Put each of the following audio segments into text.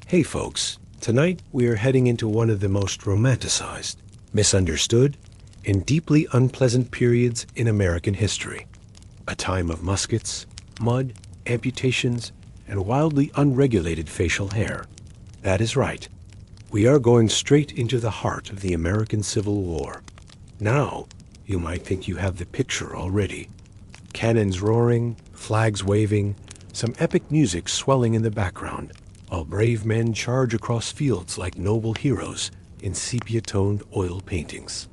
Hey folks, tonight we are heading into one of the most romanticized, misunderstood, and deeply unpleasant periods in American history. A time of muskets, mud, amputations, and wildly unregulated facial hair. That is right. We are going straight into the heart of the American Civil War. Now, you might think you have the picture already. Cannons roaring, flags waving, some epic music swelling in the background, while brave men charge across fields like noble heroes in sepia-toned oil paintings.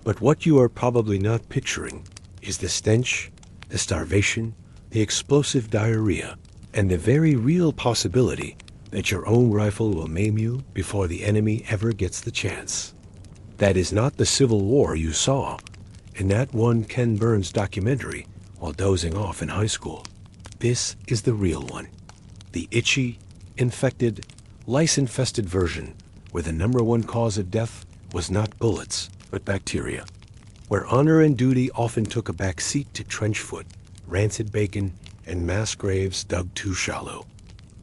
But what you are probably not picturing is the stench, the starvation, the explosive diarrhea, and the very real possibility that your own rifle will maim you before the enemy ever gets the chance. That is not the Civil War you saw in that one Ken Burns documentary while dozing off in high school. This is the real one. The itchy, infected, lice-infested version where the number one cause of death was not bullets, but bacteria. Where honor and duty often took a back seat to trench foot, rancid bacon, and mass graves dug too shallow.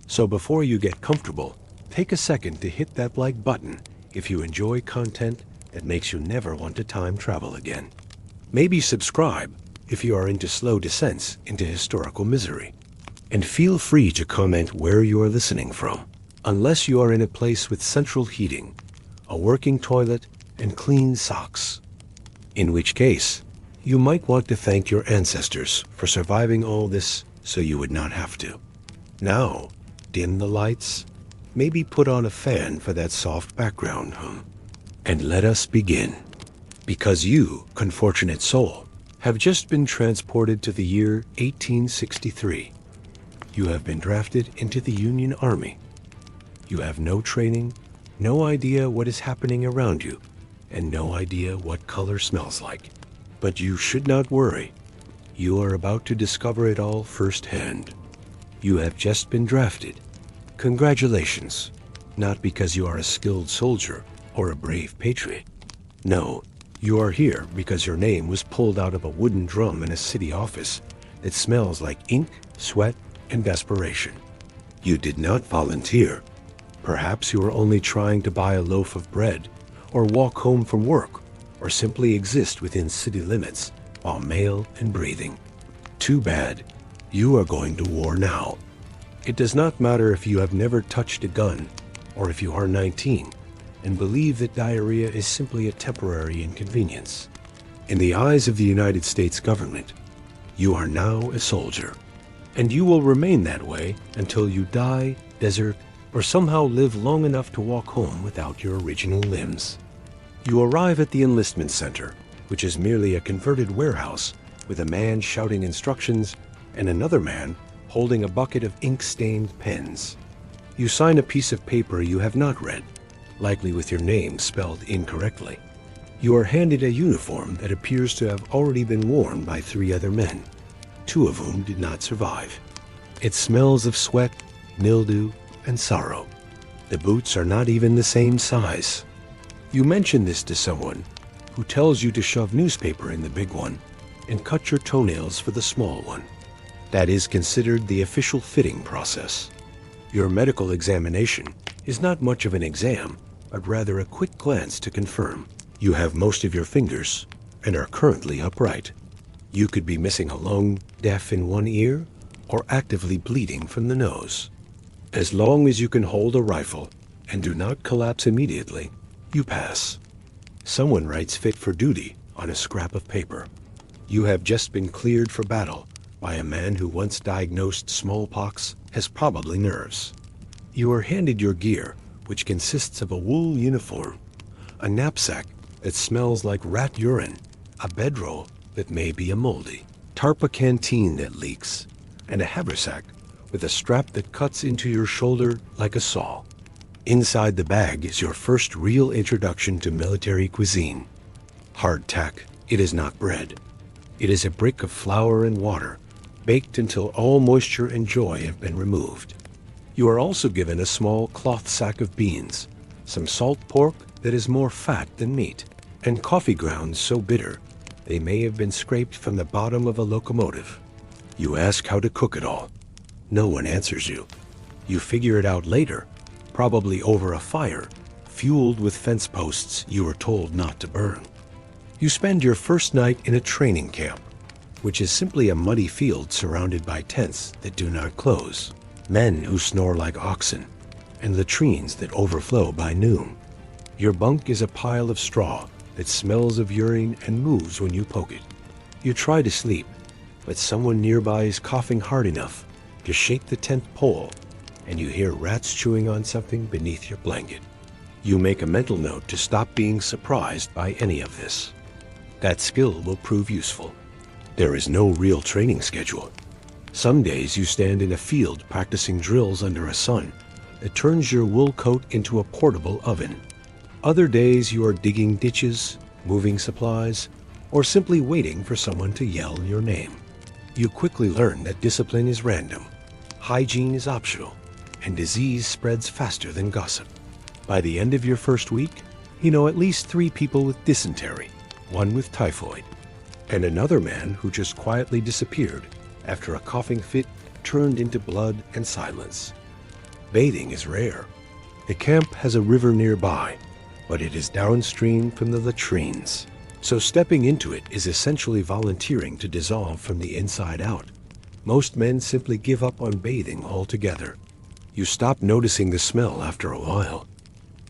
So before you get comfortable, take a second to hit that like button if you enjoy content that makes you never want to time travel again. Maybe subscribe if you are into slow descents into historical misery. And feel free to comment where you are listening from, unless you are in a place with central heating, a working toilet, and clean socks. In which case, you might want to thank your ancestors for surviving all this so you would not have to. Now, dim the lights, maybe put on a fan for that soft background hum, and let us begin. Because you, unfortunate soul, have just been transported to the year 1863. You have been drafted into the Union Army. You have no training, no idea what is happening around you, and no idea what color smells like. But you should not worry. You are about to discover it all firsthand. You have just been drafted. Congratulations. Not because you are a skilled soldier or a brave patriot. No, you are here because your name was pulled out of a wooden drum in a city office that smells like ink, sweat, and desperation. You did not volunteer. Perhaps you were only trying to buy a loaf of bread, or walk home from work, or simply exist within city limits while male and breathing. Too bad. You are going to war now. It does not matter if you have never touched a gun, or if you are 19 and believe that diarrhea is simply a temporary inconvenience. In the eyes of the United States government, you are now a soldier. And you will remain that way until you die, desert, or somehow live long enough to walk home without your original limbs. You arrive at the enlistment center, which is merely a converted warehouse with a man shouting instructions and another man holding a bucket of ink-stained pens. You sign a piece of paper you have not read, likely with your name spelled incorrectly. You are handed a uniform that appears to have already been worn by 3 other men, 2 of whom did not survive. It smells of sweat, mildew, and sorrow. The boots are not even the same size. You mention this to someone who tells you to shove newspaper in the big one and cut your toenails for the small one. That is considered the official fitting process. Your medical examination is not much of an exam, but rather a quick glance to confirm you have most of your fingers and are currently upright. You could be missing a lung, deaf in one ear, or actively bleeding from the nose. As long as you can hold a rifle and do not collapse immediately, you pass. Someone writes fit for duty on a scrap of paper. You have just been cleared for battle by a man who once diagnosed smallpox has probably nerves. You are handed your gear, which consists of a wool uniform, a knapsack that smells like rat urine, a bedroll that may be a moldy, tarpa canteen that leaks, and a haversack with a strap that cuts into your shoulder like a saw. Inside the bag is your first real introduction to military cuisine. Hardtack, it is not bread. It is a brick of flour and water, baked until all moisture and joy have been removed. You are also given a small cloth sack of beans, some salt pork that is more fat than meat, and coffee grounds so bitter they may have been scraped from the bottom of a locomotive. You ask how to cook it all. No one answers you. You figure it out later, probably over a fire, fueled with fence posts you were told not to burn. You spend your first night in a training camp, which is simply a muddy field surrounded by tents that do not close, men who snore like oxen, and latrines that overflow by noon. Your bunk is a pile of straw that smells of urine and moves when you poke it. You try to sleep, but someone nearby is coughing hard enough to shake the tent pole, and you hear rats chewing on something beneath your blanket. You make a mental note to stop being surprised by any of this. That skill will prove useful. There is no real training schedule. Some days you stand in a field practicing drills under a sun that turns your wool coat into a portable oven. Other days you are digging ditches, moving supplies, or simply waiting for someone to yell your name. You quickly learn that discipline is random, hygiene is optional, and disease spreads faster than gossip. By the end of your first week, you know at least 3 people with dysentery, 1 with typhoid, and another man who just quietly disappeared after a coughing fit turned into blood and silence. Bathing is rare. The camp has a river nearby, but it is downstream from the latrines. So stepping into it is essentially volunteering to dissolve from the inside out. Most men simply give up on bathing altogether. You stop noticing the smell after a while.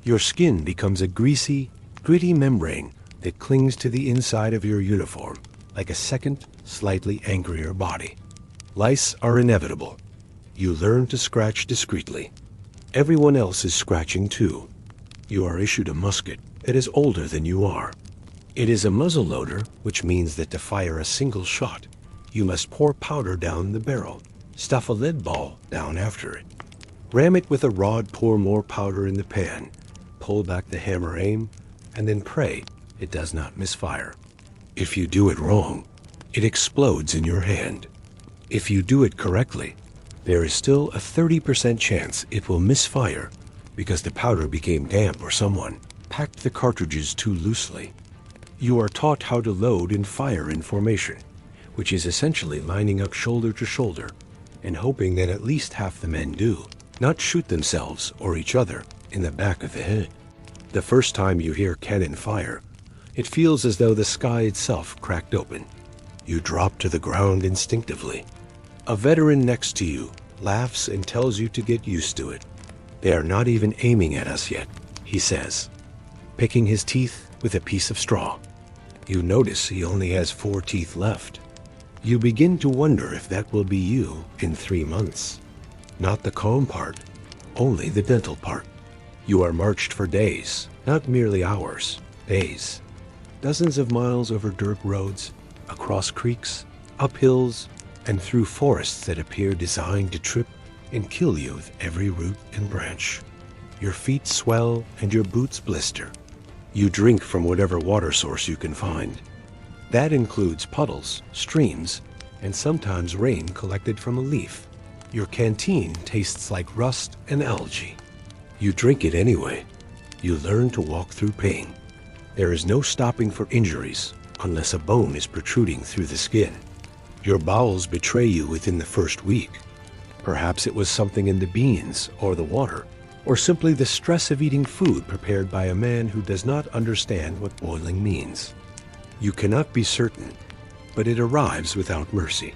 Your skin becomes a greasy, gritty membrane that clings to the inside of your uniform, like a second, slightly angrier body. Lice are inevitable. You learn to scratch discreetly. Everyone else is scratching too. You are issued a musket that is older than you are. It is a muzzleloader, which means that to fire a single shot, you must pour powder down the barrel, stuff a lead ball down after it. Ram it with a rod, pour more powder in the pan, pull back the hammer aim, and then pray it does not misfire. If you do it wrong, it explodes in your hand. If you do it correctly, there is still a 30% chance it will misfire because the powder became damp or someone packed the cartridges too loosely. You are taught how to load and fire in formation, which is essentially lining up shoulder to shoulder and hoping that at least half the men do, not shoot themselves or each other in the back of the head. The first time you hear cannon fire, it feels as though the sky itself cracked open. You drop to the ground instinctively. A veteran next to you laughs and tells you to get used to it. They are not even aiming at us yet, he says, picking his teeth with a piece of straw. You notice he only has 4 teeth left. You begin to wonder if that will be you in 3 months. Not the calm part, only the dental part. You are marched for days, not merely hours, days. Dozens of miles over dirt roads, across creeks, up hills, and through forests that appear designed to trip and kill you with every root and branch. Your feet swell and your boots blister. You drink from whatever water source you can find. That includes puddles, streams, and sometimes rain collected from a leaf. Your canteen tastes like rust and algae. You drink it anyway. You learn to walk through pain. There is no stopping for injuries unless a bone is protruding through the skin. Your bowels betray you within the first week. Perhaps it was something in the beans or the water, or simply the stress of eating food prepared by a man who does not understand what boiling means. You cannot be certain, but it arrives without mercy.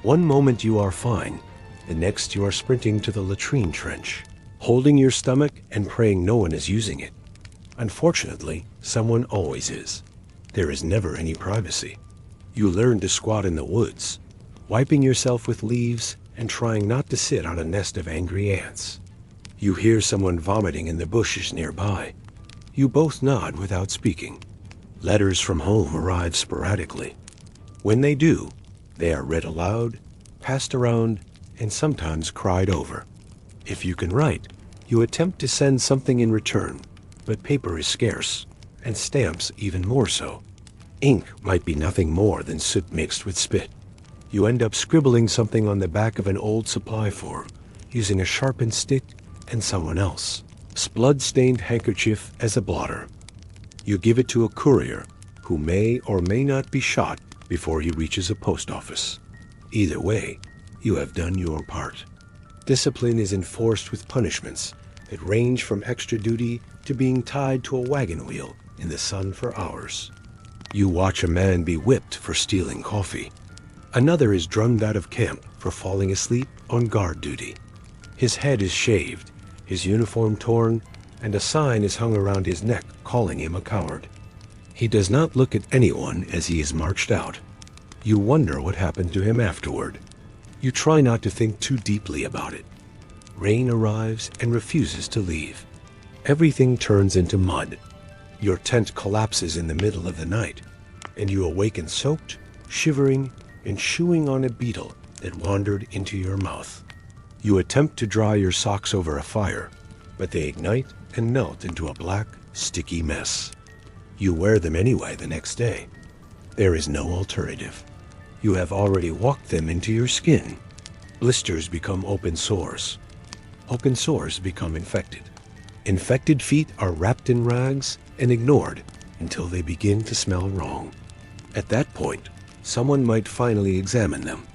One moment you are fine, the next you are sprinting to the latrine trench, holding your stomach and praying no one is using it. Unfortunately, someone always is. There is never any privacy. You learn to squat in the woods, wiping yourself with leaves and trying not to sit on a nest of angry ants. You hear someone vomiting in the bushes nearby. You both nod without speaking. Letters from home arrive sporadically. When they do, they are read aloud, passed around, and sometimes cried over. If you can write, you attempt to send something in return, but paper is scarce, and stamps even more so. Ink might be nothing more than soot mixed with spit. You end up scribbling something on the back of an old supply form, using a sharpened stick and someone else, blood-stained handkerchief as a blotter. You give it to a courier who may or may not be shot before he reaches a post office. Either way, you have done your part. Discipline is enforced with punishments that range from extra duty to being tied to a wagon wheel in the sun for hours. You watch a man be whipped for stealing coffee. Another is drummed out of camp for falling asleep on guard duty. His head is shaved, his uniform torn, and a sign is hung around his neck calling him a coward. He does not look at anyone as he is marched out. You wonder what happened to him afterward. You try not to think too deeply about it. Rain arrives and refuses to leave. Everything turns into mud. Your tent collapses in the middle of the night, and you awaken soaked, shivering, and chewing on a beetle that wandered into your mouth. You attempt to dry your socks over a fire, but they ignite and melt into a black, sticky mess. You wear them anyway the next day. There is no alternative. You have already walked them into your skin. Blisters become open sores. Open sores become infected. Infected feet are wrapped in rags and ignored until they begin to smell wrong. At that point, someone might finally examine them.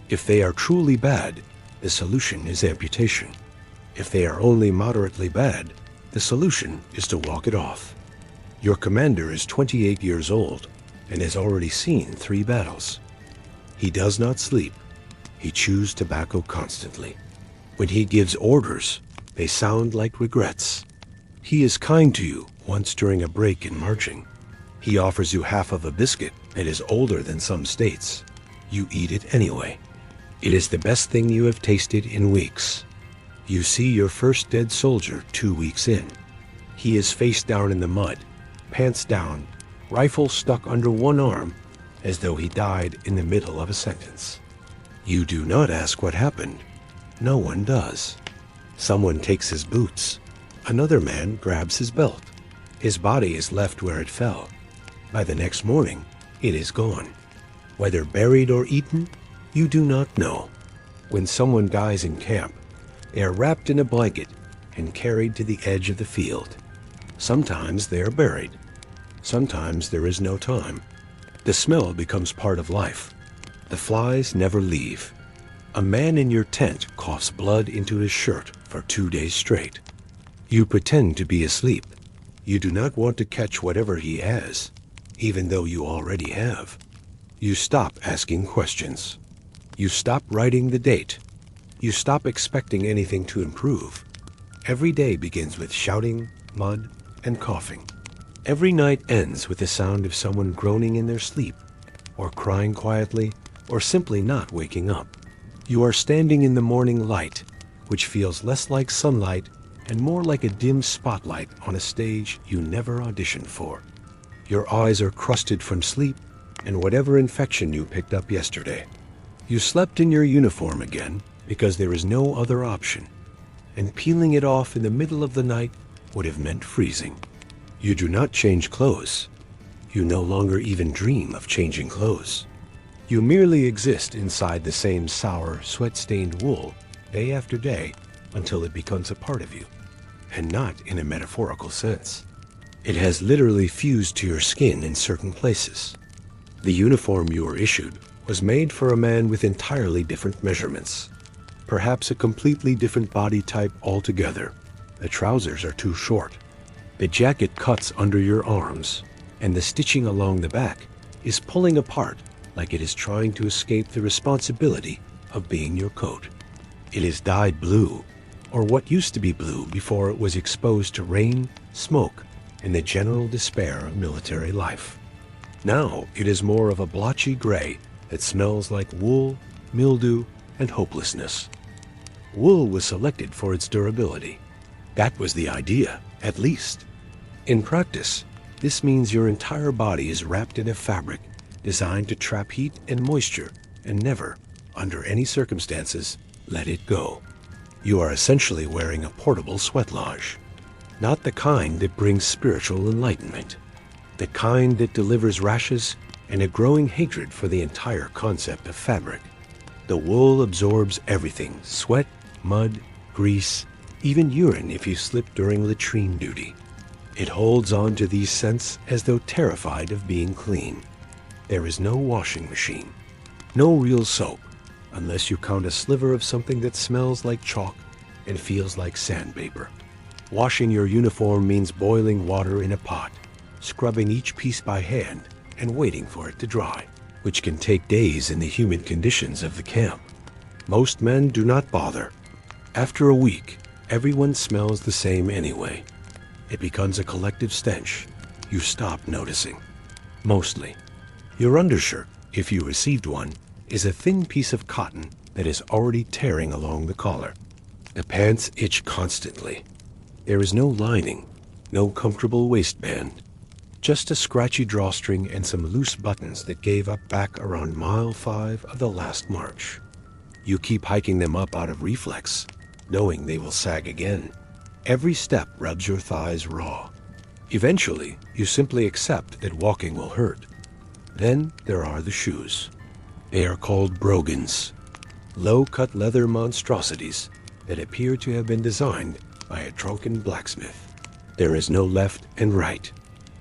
If they are truly bad, the solution is amputation. If they are only moderately bad, the solution is to walk it off. Your commander is 28 years old and has already seen 3 battles. He does not sleep. He chews tobacco constantly. When he gives orders, they sound like regrets. He is kind to you once during a break in marching. He offers you half of a biscuit that is older than some states. You eat it anyway. It is the best thing you have tasted in weeks. You see your first dead soldier 2 weeks in. He is face down in the mud, pants down, rifle stuck under one arm, as though he died in the middle of a sentence. You do not ask what happened. No one does. Someone takes his boots. Another man grabs his belt. His body is left where it fell. By the next morning, it is gone. Whether buried or eaten, you do not know. When someone dies in camp, they are wrapped in a blanket and carried to the edge of the field. Sometimes they are buried. Sometimes there is no time. The smell becomes part of life. The flies never leave. A man in your tent coughs blood into his shirt for 2 days straight. You pretend to be asleep. You do not want to catch whatever he has, even though you already have. You stop asking questions. You stop writing the date. You stop expecting anything to improve. Every day begins with shouting, mud, and coughing. Every night ends with the sound of someone groaning in their sleep, or crying quietly, or simply not waking up. You are standing in the morning light, which feels less like sunlight and more like a dim spotlight on a stage you never auditioned for. Your eyes are crusted from sleep and whatever infection you picked up yesterday. You slept in your uniform again because there is no other option, and peeling it off in the middle of the night would have meant freezing. You do not change clothes. You no longer even dream of changing clothes. You merely exist inside the same sour, sweat-stained wool day after day until it becomes a part of you, and not in a metaphorical sense. It has literally fused to your skin in certain places. The uniform you were issued was made for a man with entirely different measurements, perhaps a completely different body type altogether. The trousers are too short. The jacket cuts under your arms, and the stitching along the back is pulling apart like it is trying to escape the responsibility of being your coat. It is dyed blue, or what used to be blue before it was exposed to rain, smoke, and the general despair of military life. Now it is more of a blotchy gray that smells like wool, mildew, and hopelessness. Wool was selected for its durability. That was the idea, at least. In practice, this means your entire body is wrapped in a fabric designed to trap heat and moisture and never, under any circumstances, let it go. You are essentially wearing a portable sweat lodge. Not the kind that brings spiritual enlightenment. The kind that delivers rashes and a growing hatred for the entire concept of fabric. The wool absorbs everything: sweat, mud, grease, even urine if you slip during latrine duty. It holds on to these scents as though terrified of being clean. There is no washing machine, no real soap, unless you count a sliver of something that smells like chalk and feels like sandpaper. Washing your uniform means boiling water in a pot, scrubbing each piece by hand, and waiting for it to dry, which can take days in the humid conditions of the camp. Most men do not bother. After a week, everyone smells the same anyway. It becomes a collective stench. You stop noticing. Mostly. Your undershirt, if you received one, is a thin piece of cotton that is already tearing along the collar. The pants itch constantly. There is no lining, no comfortable waistband, just a scratchy drawstring and some loose buttons that gave up back around mile 5 of the last march. You keep hiking them up out of reflex, knowing they will sag again. Every step rubs your thighs raw. Eventually, you simply accept that walking will hurt. Then there are the shoes. They are called brogans, low-cut leather monstrosities that appear to have been designed by a drunken blacksmith. There is no left and right,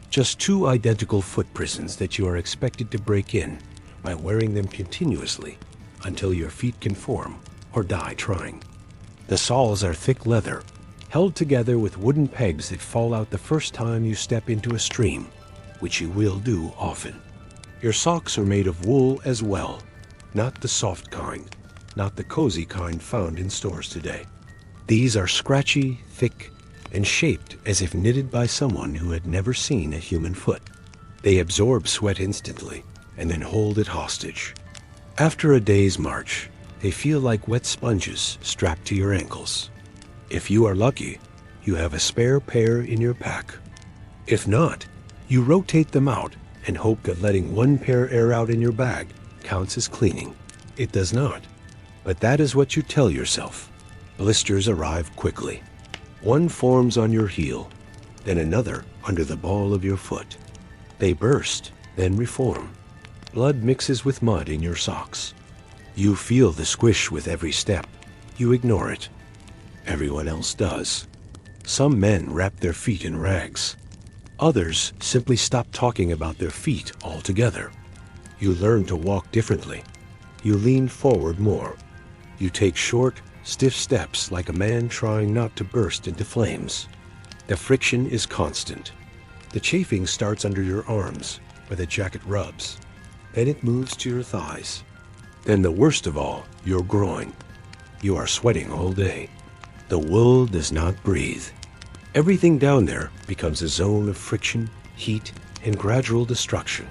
just 2 identical foot prisons that you are expected to break in by wearing them continuously until your feet conform or die trying. The soles are thick leather, held together with wooden pegs that fall out the first time you step into a stream, which you will do often. Your socks are made of wool as well, not the soft kind, not the cozy kind found in stores today. These are scratchy, thick, and shaped as if knitted by someone who had never seen a human foot. They absorb sweat instantly and then hold it hostage. After a day's march, they feel like wet sponges strapped to your ankles. If you are lucky, you have a spare pair in your pack. If not, you rotate them out and hope that letting one pair air out in your bag counts as cleaning. It does not, but that is what you tell yourself. Blisters arrive quickly. One forms on your heel, then another under the ball of your foot. They burst, then reform. Blood mixes with mud in your socks. You feel the squish with every step. You ignore it. Everyone else does. Some men wrap their feet in rags. Others simply stop talking about their feet altogether. You learn to walk differently. You lean forward more. You take short, stiff steps like a man trying not to burst into flames. The friction is constant. The chafing starts under your arms, where the jacket rubs. Then it moves to your thighs. Then the worst of all, your groin. You are sweating all day. The wool does not breathe. Everything down there becomes a zone of friction, heat, and gradual destruction.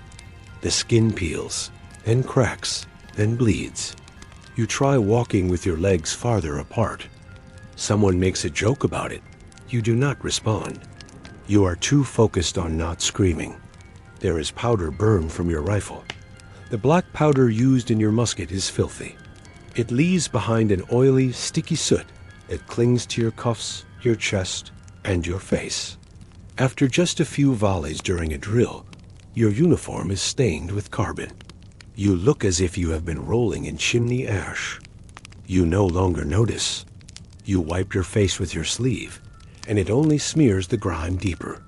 The skin peels, then cracks, then bleeds. You try walking with your legs farther apart. Someone makes a joke about it. You do not respond. You are too focused on not screaming. There is powder burned from your rifle. The black powder used in your musket is filthy. It leaves behind an oily, sticky soot that clings to your cuffs, your chest, and your face. After just a few volleys during a drill, your uniform is stained with carbon. You look as if you have been rolling in chimney ash. You no longer notice. You wipe your face with your sleeve, and it only smears the grime deeper.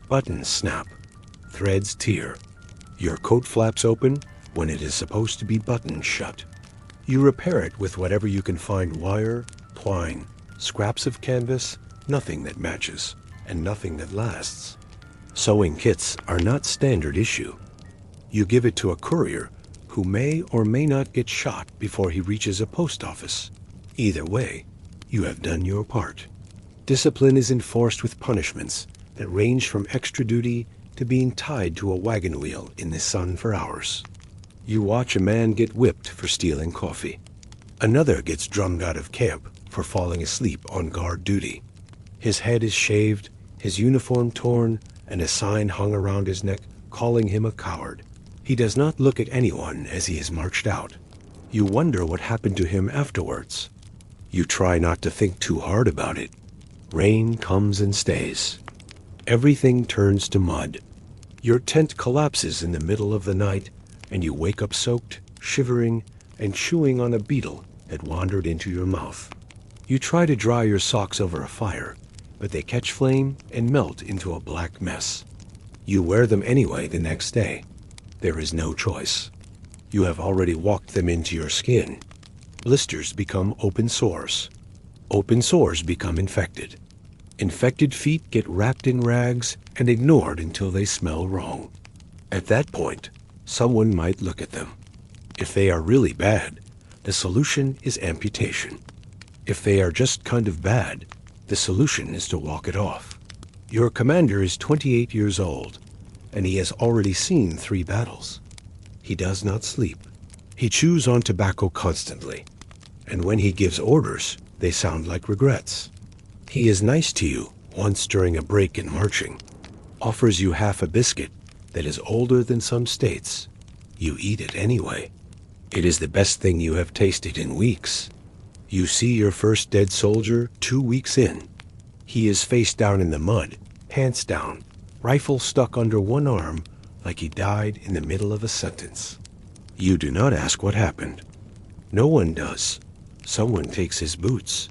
Buttons snap. Threads tear. Your coat flaps open when it is supposed to be buttoned shut. You repair it with whatever you can find: wire, twine, scraps of canvas, nothing that matches, and nothing that lasts. Sewing kits are not standard issue. You give it to a courier who may or may not get shot before he reaches a post office. Either way, you have done your part. Discipline is enforced with punishments that range from extra duty to being tied to a wagon wheel in the sun for hours. You watch a man get whipped for stealing coffee. Another gets drummed out of camp for falling asleep on guard duty. His head is shaved, his uniform torn, and a sign hung around his neck calling him a coward. He does not look at anyone as he is marched out. You wonder what happened to him afterwards. You try not to think too hard about it. Rain comes and stays. Everything turns to mud. Your tent collapses in the middle of the night, and you wake up soaked, shivering, and chewing on a beetle that wandered into your mouth. You try to dry your socks over a fire, but they catch flame and melt into a black mess. You wear them anyway the next day. There is no choice. You have already walked them into your skin. Blisters become open sores. Open sores become infected. Infected feet get wrapped in rags and ignored until they smell wrong. At that point, someone might look at them. If they are really bad, the solution is amputation. If they are just kind of bad, the solution is to walk it off. Your commander is 28 years old, and he has already seen 3 battles. He does not sleep. He chews on tobacco constantly, and when he gives orders, they sound like regrets. He is nice to you once during a break in marching, offers you half a biscuit that is older than some states. You eat it anyway. It is the best thing you have tasted in weeks. You see your first dead soldier 2 weeks in. He is face down in the mud, pants down, rifle stuck under one arm like he died in the middle of a sentence. You do not ask what happened. No one does. Someone takes his boots.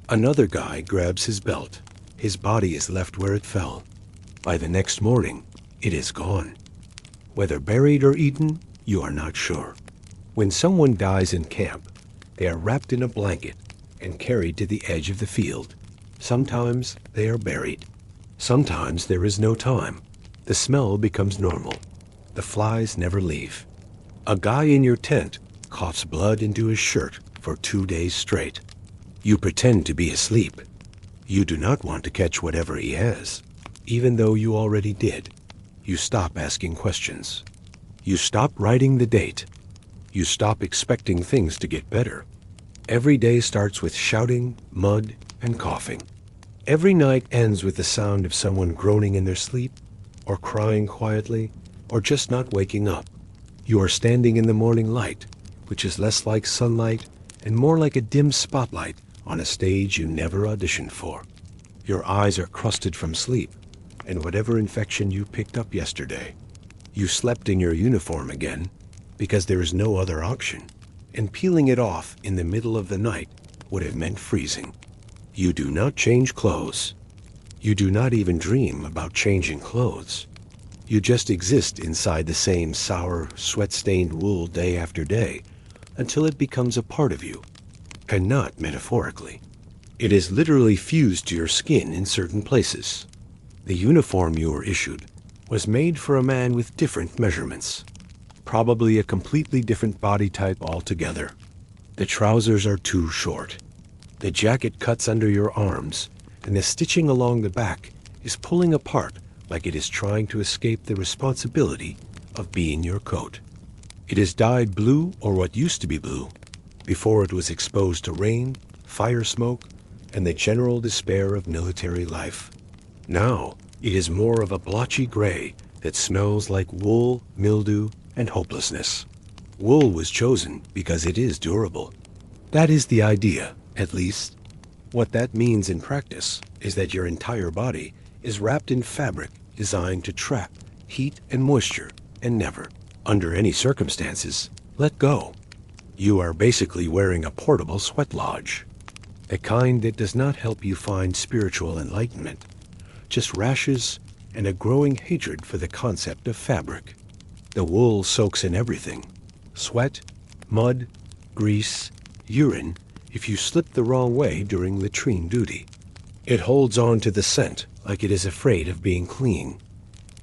Another guy grabs his belt. His body is left where it fell. By the next morning, it is gone. Whether buried or eaten, you are not sure. When someone dies in camp, they are wrapped in a blanket and carried to the edge of the field. Sometimes they are buried. Sometimes there is no time. The smell becomes normal. The flies never leave. A guy in your tent coughs blood into his shirt for 2 days straight. You pretend to be asleep. You do not want to catch whatever he has, even though you already did. You stop asking questions. You stop writing the date. You stop expecting things to get better. Every day starts with shouting, mud, and coughing. Every night ends with the sound of someone groaning in their sleep, or crying quietly, or just not waking up. You are standing in the morning light, which is less like sunlight and more like a dim spotlight on a stage you never auditioned for. Your eyes are crusted from sleep and whatever infection you picked up yesterday. You slept in your uniform again because there is no other option, and peeling it off in the middle of the night would have meant freezing. You do not change clothes. You do not even dream about changing clothes. You just exist inside the same sour, sweat-stained wool day after day until it becomes a part of you, and not metaphorically. It is literally fused to your skin in certain places. The uniform you were issued was made for a man with different measurements, probably a completely different body type altogether. The trousers are too short. The jacket cuts under your arms, and the stitching along the back is pulling apart like it is trying to escape the responsibility of being your coat. It is dyed blue, or what used to be blue, before it was exposed to rain, fire smoke, and the general despair of military life. Now, it is more of a blotchy gray that smells like wool, mildew, and hopelessness. Wool was chosen because it is durable. That is the idea, at least. What that means in practice is that your entire body is wrapped in fabric designed to trap heat and moisture and never, under any circumstances, let go. You are basically wearing a portable sweat lodge, a kind that does not help you find spiritual enlightenment, just rashes and a growing hatred for the concept of fabric. The wool soaks in everything: sweat, mud, grease, urine, if you slip the wrong way during latrine duty. It holds on to the scent like it is afraid of being clean.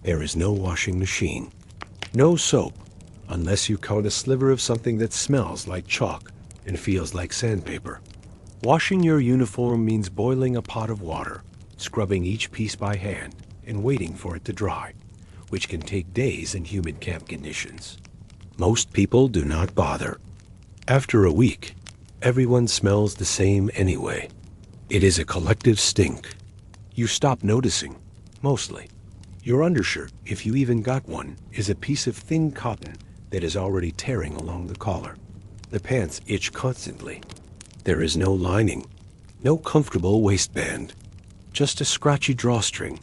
There is no washing machine, no soap, unless you count a sliver of something that smells like chalk and feels like sandpaper. Washing your uniform means boiling a pot of water, scrubbing each piece by hand, and waiting for it to dry, which can take days in humid camp conditions. Most people do not bother. After a week, everyone smells the same anyway. It is a collective stink. You stop noticing, mostly. Your undershirt, if you even got one, is a piece of thin cotton that is already tearing along the collar. The pants itch constantly. There is no lining, no comfortable waistband, just a scratchy drawstring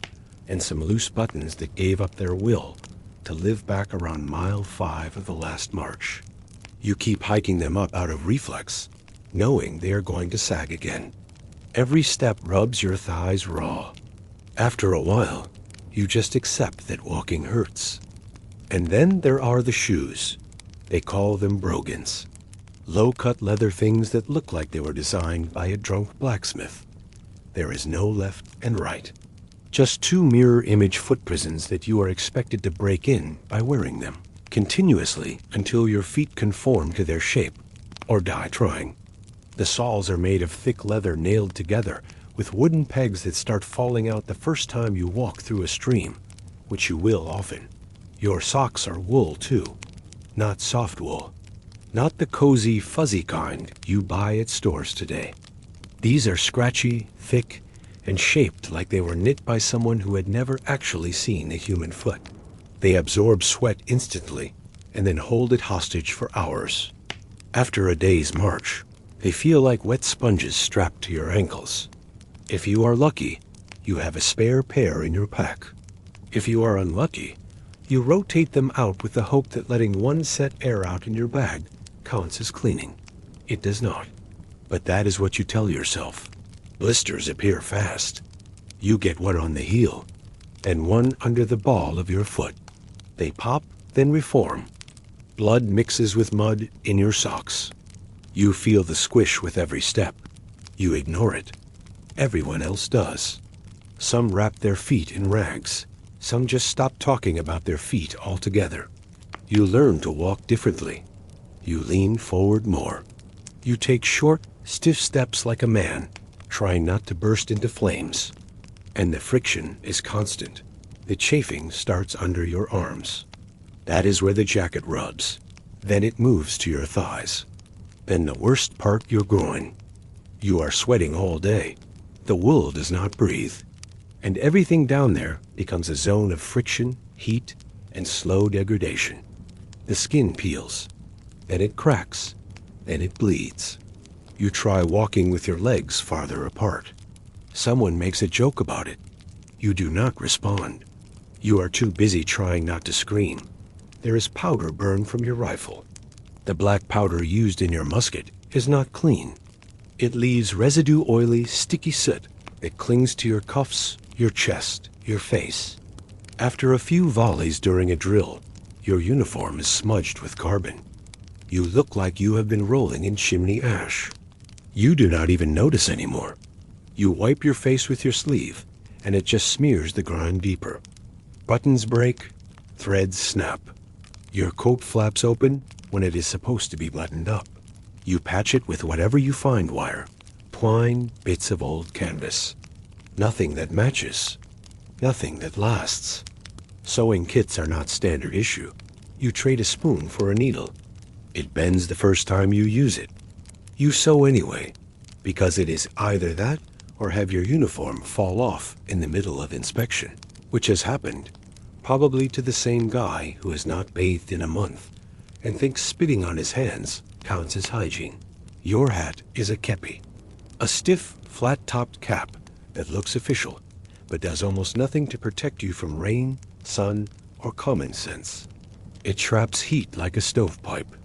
and some loose buttons that gave up their will to live back around mile 5 of the last march. You keep hiking them up out of reflex, knowing they are going to sag again. Every step rubs your thighs raw. After a while, you just accept that walking hurts. And then there are the shoes. They call them brogans. Low-cut leather things that look like they were designed by a drunk blacksmith. There is no left and right. Just two mirror image foot prisons that you are expected to break in by wearing them continuously until your feet conform to their shape, or die trying. The soles are made of thick leather nailed together with wooden pegs that start falling out the first time you walk through a stream, which you will often. Your socks are wool too, not soft wool. Not the cozy, fuzzy kind you buy at stores today. These are scratchy, thick, and shaped like they were knit by someone who had never actually seen a human foot. They absorb sweat instantly and then hold it hostage for hours. After a day's march, they feel like wet sponges strapped to your ankles. If you are lucky, you have a spare pair in your pack. If you are unlucky, you rotate them out with the hope that letting one set air out in your bag counts as cleaning. It does not. But that is what you tell yourself. Blisters appear fast. You get one on the heel, and one under the ball of your foot. They pop, then reform. Blood mixes with mud in your socks. You feel the squish with every step. You ignore it. Everyone else does. Some wrap their feet in rags. Some just stop talking about their feet altogether. You learn to walk differently. You lean forward more. You take short, stiff steps like a man, trying not to burst into flames. And the friction is constant. The chafing starts under your arms. That is where the jacket rubs. Then it moves to your thighs. Then the worst part, your groin. You are sweating all day. The wool does not breathe. And everything down there becomes a zone of friction, heat, and slow degradation. The skin peels. Then it cracks. Then it bleeds. You try walking with your legs farther apart. Someone makes a joke about it. You do not respond. You are too busy trying not to scream. There is powder burned from your rifle. The black powder used in your musket is not clean. It leaves residue oily, sticky soot that clings to your cuffs, your chest, your face. After a few volleys during a drill, your uniform is smudged with carbon. You look like you have been rolling in chimney ash. You do not even notice anymore. You wipe your face with your sleeve, and it just smears the grime deeper. Buttons break, threads snap. Your coat flaps open when it is supposed to be buttoned up. You patch it with whatever you find wire, twine, bits of old canvas. Nothing that matches. Nothing that lasts. Sewing kits are not standard issue. You trade a spoon for a needle. It bends the first time you use it. You sew anyway, because it is either that or have your uniform fall off in the middle of inspection, which has happened, probably to the same guy who has not bathed in a month and thinks spitting on his hands counts as hygiene. Your hat is a kepi, a stiff, flat-topped cap that looks official, but does almost nothing to protect you from rain, sun, or common sense. It traps heat like a stovepipe.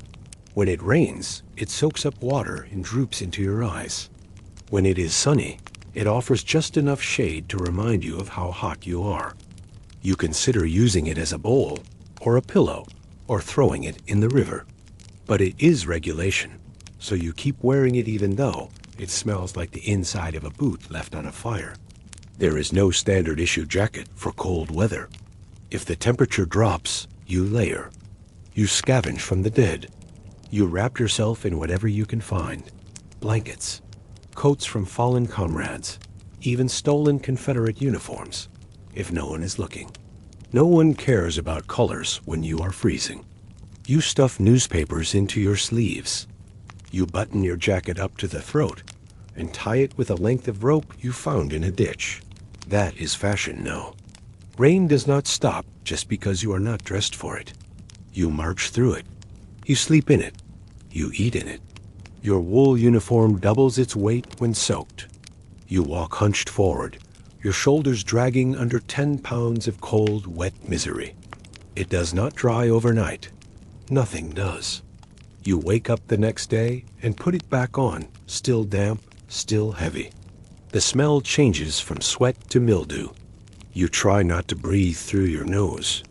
When it rains, it soaks up water and droops into your eyes. When it is sunny, it offers just enough shade to remind you of how hot you are. You consider using it as a bowl, or a pillow, or throwing it in the river. But it is regulation, so you keep wearing it even though it smells like the inside of a boot left on a fire. There is no standard issue jacket for cold weather. If the temperature drops, you layer. You scavenge from the dead. You wrap yourself in whatever you can find. Blankets, coats from fallen comrades, even stolen Confederate uniforms, if no one is looking. No one cares about colors when you are freezing. You stuff newspapers into your sleeves. You button your jacket up to the throat and tie it with a length of rope you found in a ditch. That is fashion, no. Rain does not stop just because you are not dressed for it. You march through it. You sleep in it. You eat in it. Your wool uniform doubles its weight when soaked. You walk hunched forward, your shoulders dragging under 10 pounds of cold, wet misery. It does not dry overnight. Nothing does. You wake up the next day and put it back on, still damp, still heavy. The smell changes from sweat to mildew. You try not to breathe through your nose.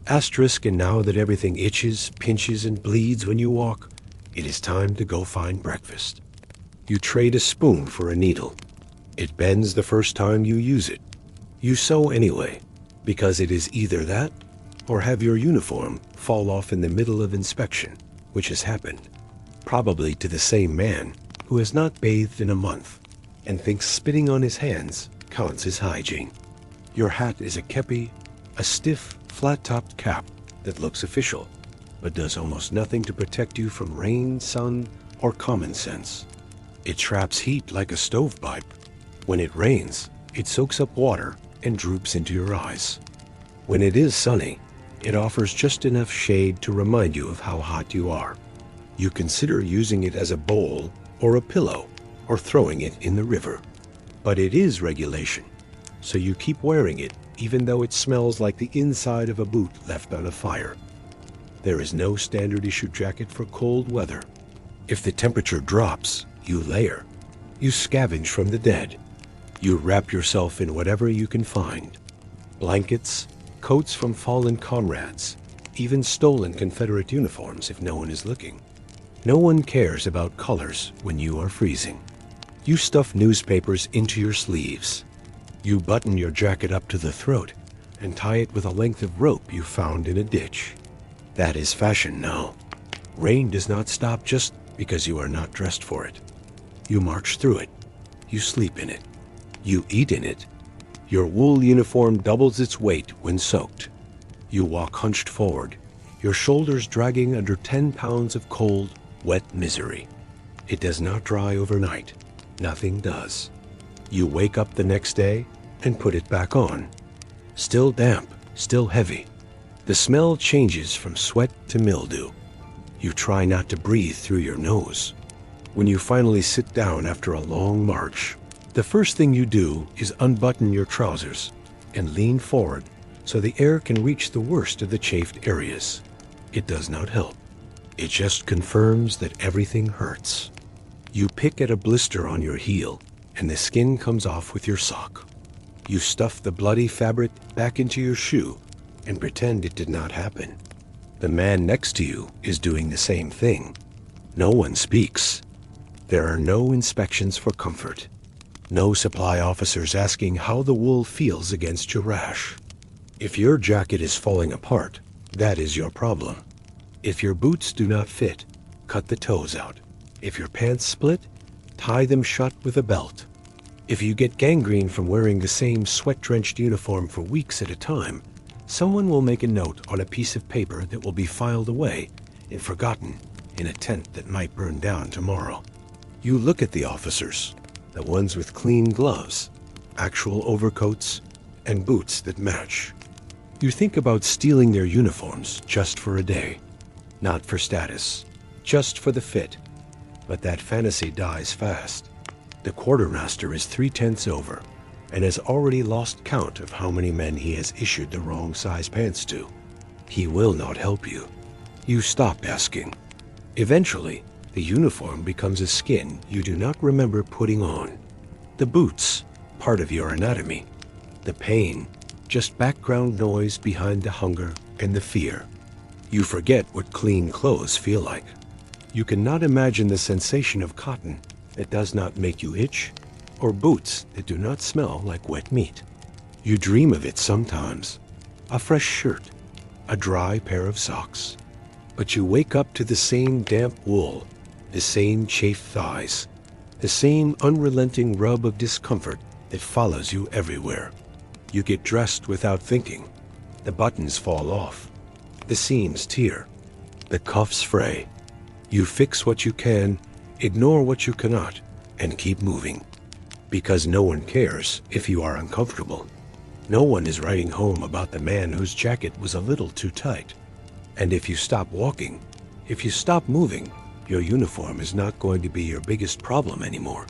Asterisk, and now that everything itches, pinches, and bleeds when you walk, it is time to go find breakfast. You trade a spoon for a needle. It bends the first time you use it. You sew anyway, because it is either that or have your uniform fall off in the middle of inspection, which has happened, probably to the same man who has not bathed in a month and thinks spitting on his hands counts as hygiene. Your hat is a kepi, a stiff, flat-topped cap that looks official, but does almost nothing to protect you from rain, sun, or common sense. It traps heat like a stovepipe. When it rains, it soaks up water and droops into your eyes. When it is sunny, it offers just enough shade to remind you of how hot you are. You consider using it as a bowl or a pillow or throwing it in the river. But it is regulation, so you keep wearing it even though it smells like the inside of a boot left on a fire. There is no standard issue jacket for cold weather. If the temperature drops, you layer. You scavenge from the dead. You wrap yourself in whatever you can find. Blankets, coats from fallen comrades, even stolen Confederate uniforms if no one is looking. No one cares about colors when you are freezing. You stuff newspapers into your sleeves. You button your jacket up to the throat and tie it with a length of rope you found in a ditch. That is fashion now. Rain does not stop just because you are not dressed for it. You march through it. You sleep in it. You eat in it. Your wool uniform doubles its weight when soaked. You walk hunched forward, your shoulders dragging under 10 pounds of cold, wet misery. It does not dry overnight. Nothing does. You wake up the next day and put it back on. Still damp, still heavy. The smell changes from sweat to mildew. You try not to breathe through your nose. When you finally sit down after a long march, the first thing you do is unbutton your trousers and lean forward so the air can reach the worst of the chafed areas. It does not help. It just confirms that everything hurts. You pick at a blister on your heel and the skin comes off with your sock. You stuff the bloody fabric back into your shoe and pretend it did not happen. The man next to you is doing the same thing. No one speaks. There are no inspections for comfort. No supply officers asking how the wool feels against your rash. If your jacket is falling apart, that is your problem. If your boots do not fit, cut the toes out. If your pants split, tie them shut with a belt. If you get gangrene from wearing the same sweat-drenched uniform for weeks at a time, someone will make a note on a piece of paper that will be filed away and forgotten in a tent that might burn down tomorrow. You look at the officers, the ones with clean gloves, actual overcoats, and boots that match. You think about stealing their uniforms just for a day, not for status, just for the fit. But that fantasy dies fast. The quartermaster is 3/10 over and has already lost count of how many men he has issued the wrong size pants to. He will not help you. You stop asking. Eventually, the uniform becomes a skin you do not remember putting on. The boots, part of your anatomy. The pain, just background noise behind the hunger and the fear. You forget what clean clothes feel like. You cannot imagine the sensation of cotton that does not make you itch, or boots that do not smell like wet meat. You dream of it sometimes. A fresh shirt, a dry pair of socks. But you wake up to the same damp wool, the same chafed thighs, the same unrelenting rub of discomfort that follows you everywhere. You get dressed without thinking. The buttons fall off. The seams tear. The cuffs fray. You fix what you can, ignore what you cannot, and keep moving. Because no one cares if you are uncomfortable. No one is writing home about the man whose jacket was a little too tight. And if you stop walking, if you stop moving, your uniform is not going to be your biggest problem anymore.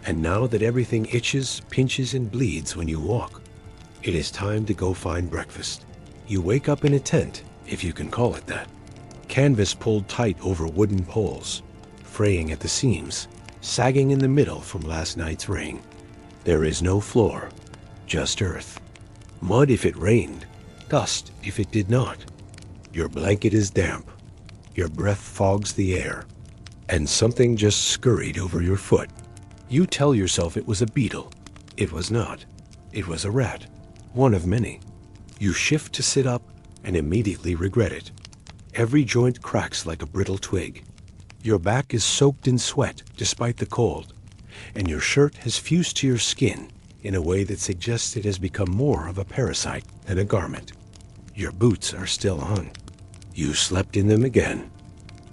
And now that everything itches, pinches, and bleeds when you walk, it is time to go find breakfast. You wake up in a tent, if you can call it that. Canvas pulled tight over wooden poles, fraying at the seams, sagging in the middle from last night's rain. There is no floor, just earth. Mud if it rained, dust if it did not. Your blanket is damp. Your breath fogs the air. And something just scurried over your foot. You tell yourself it was a beetle, It was not. It was a rat, one of many. You shift to sit up and immediately regret it. Every joint cracks like a brittle twig. Your back is soaked in sweat despite the cold, and your shirt has fused to your skin in a way that suggests it has become more of a parasite than a garment. Your boots are still on. You slept in them again.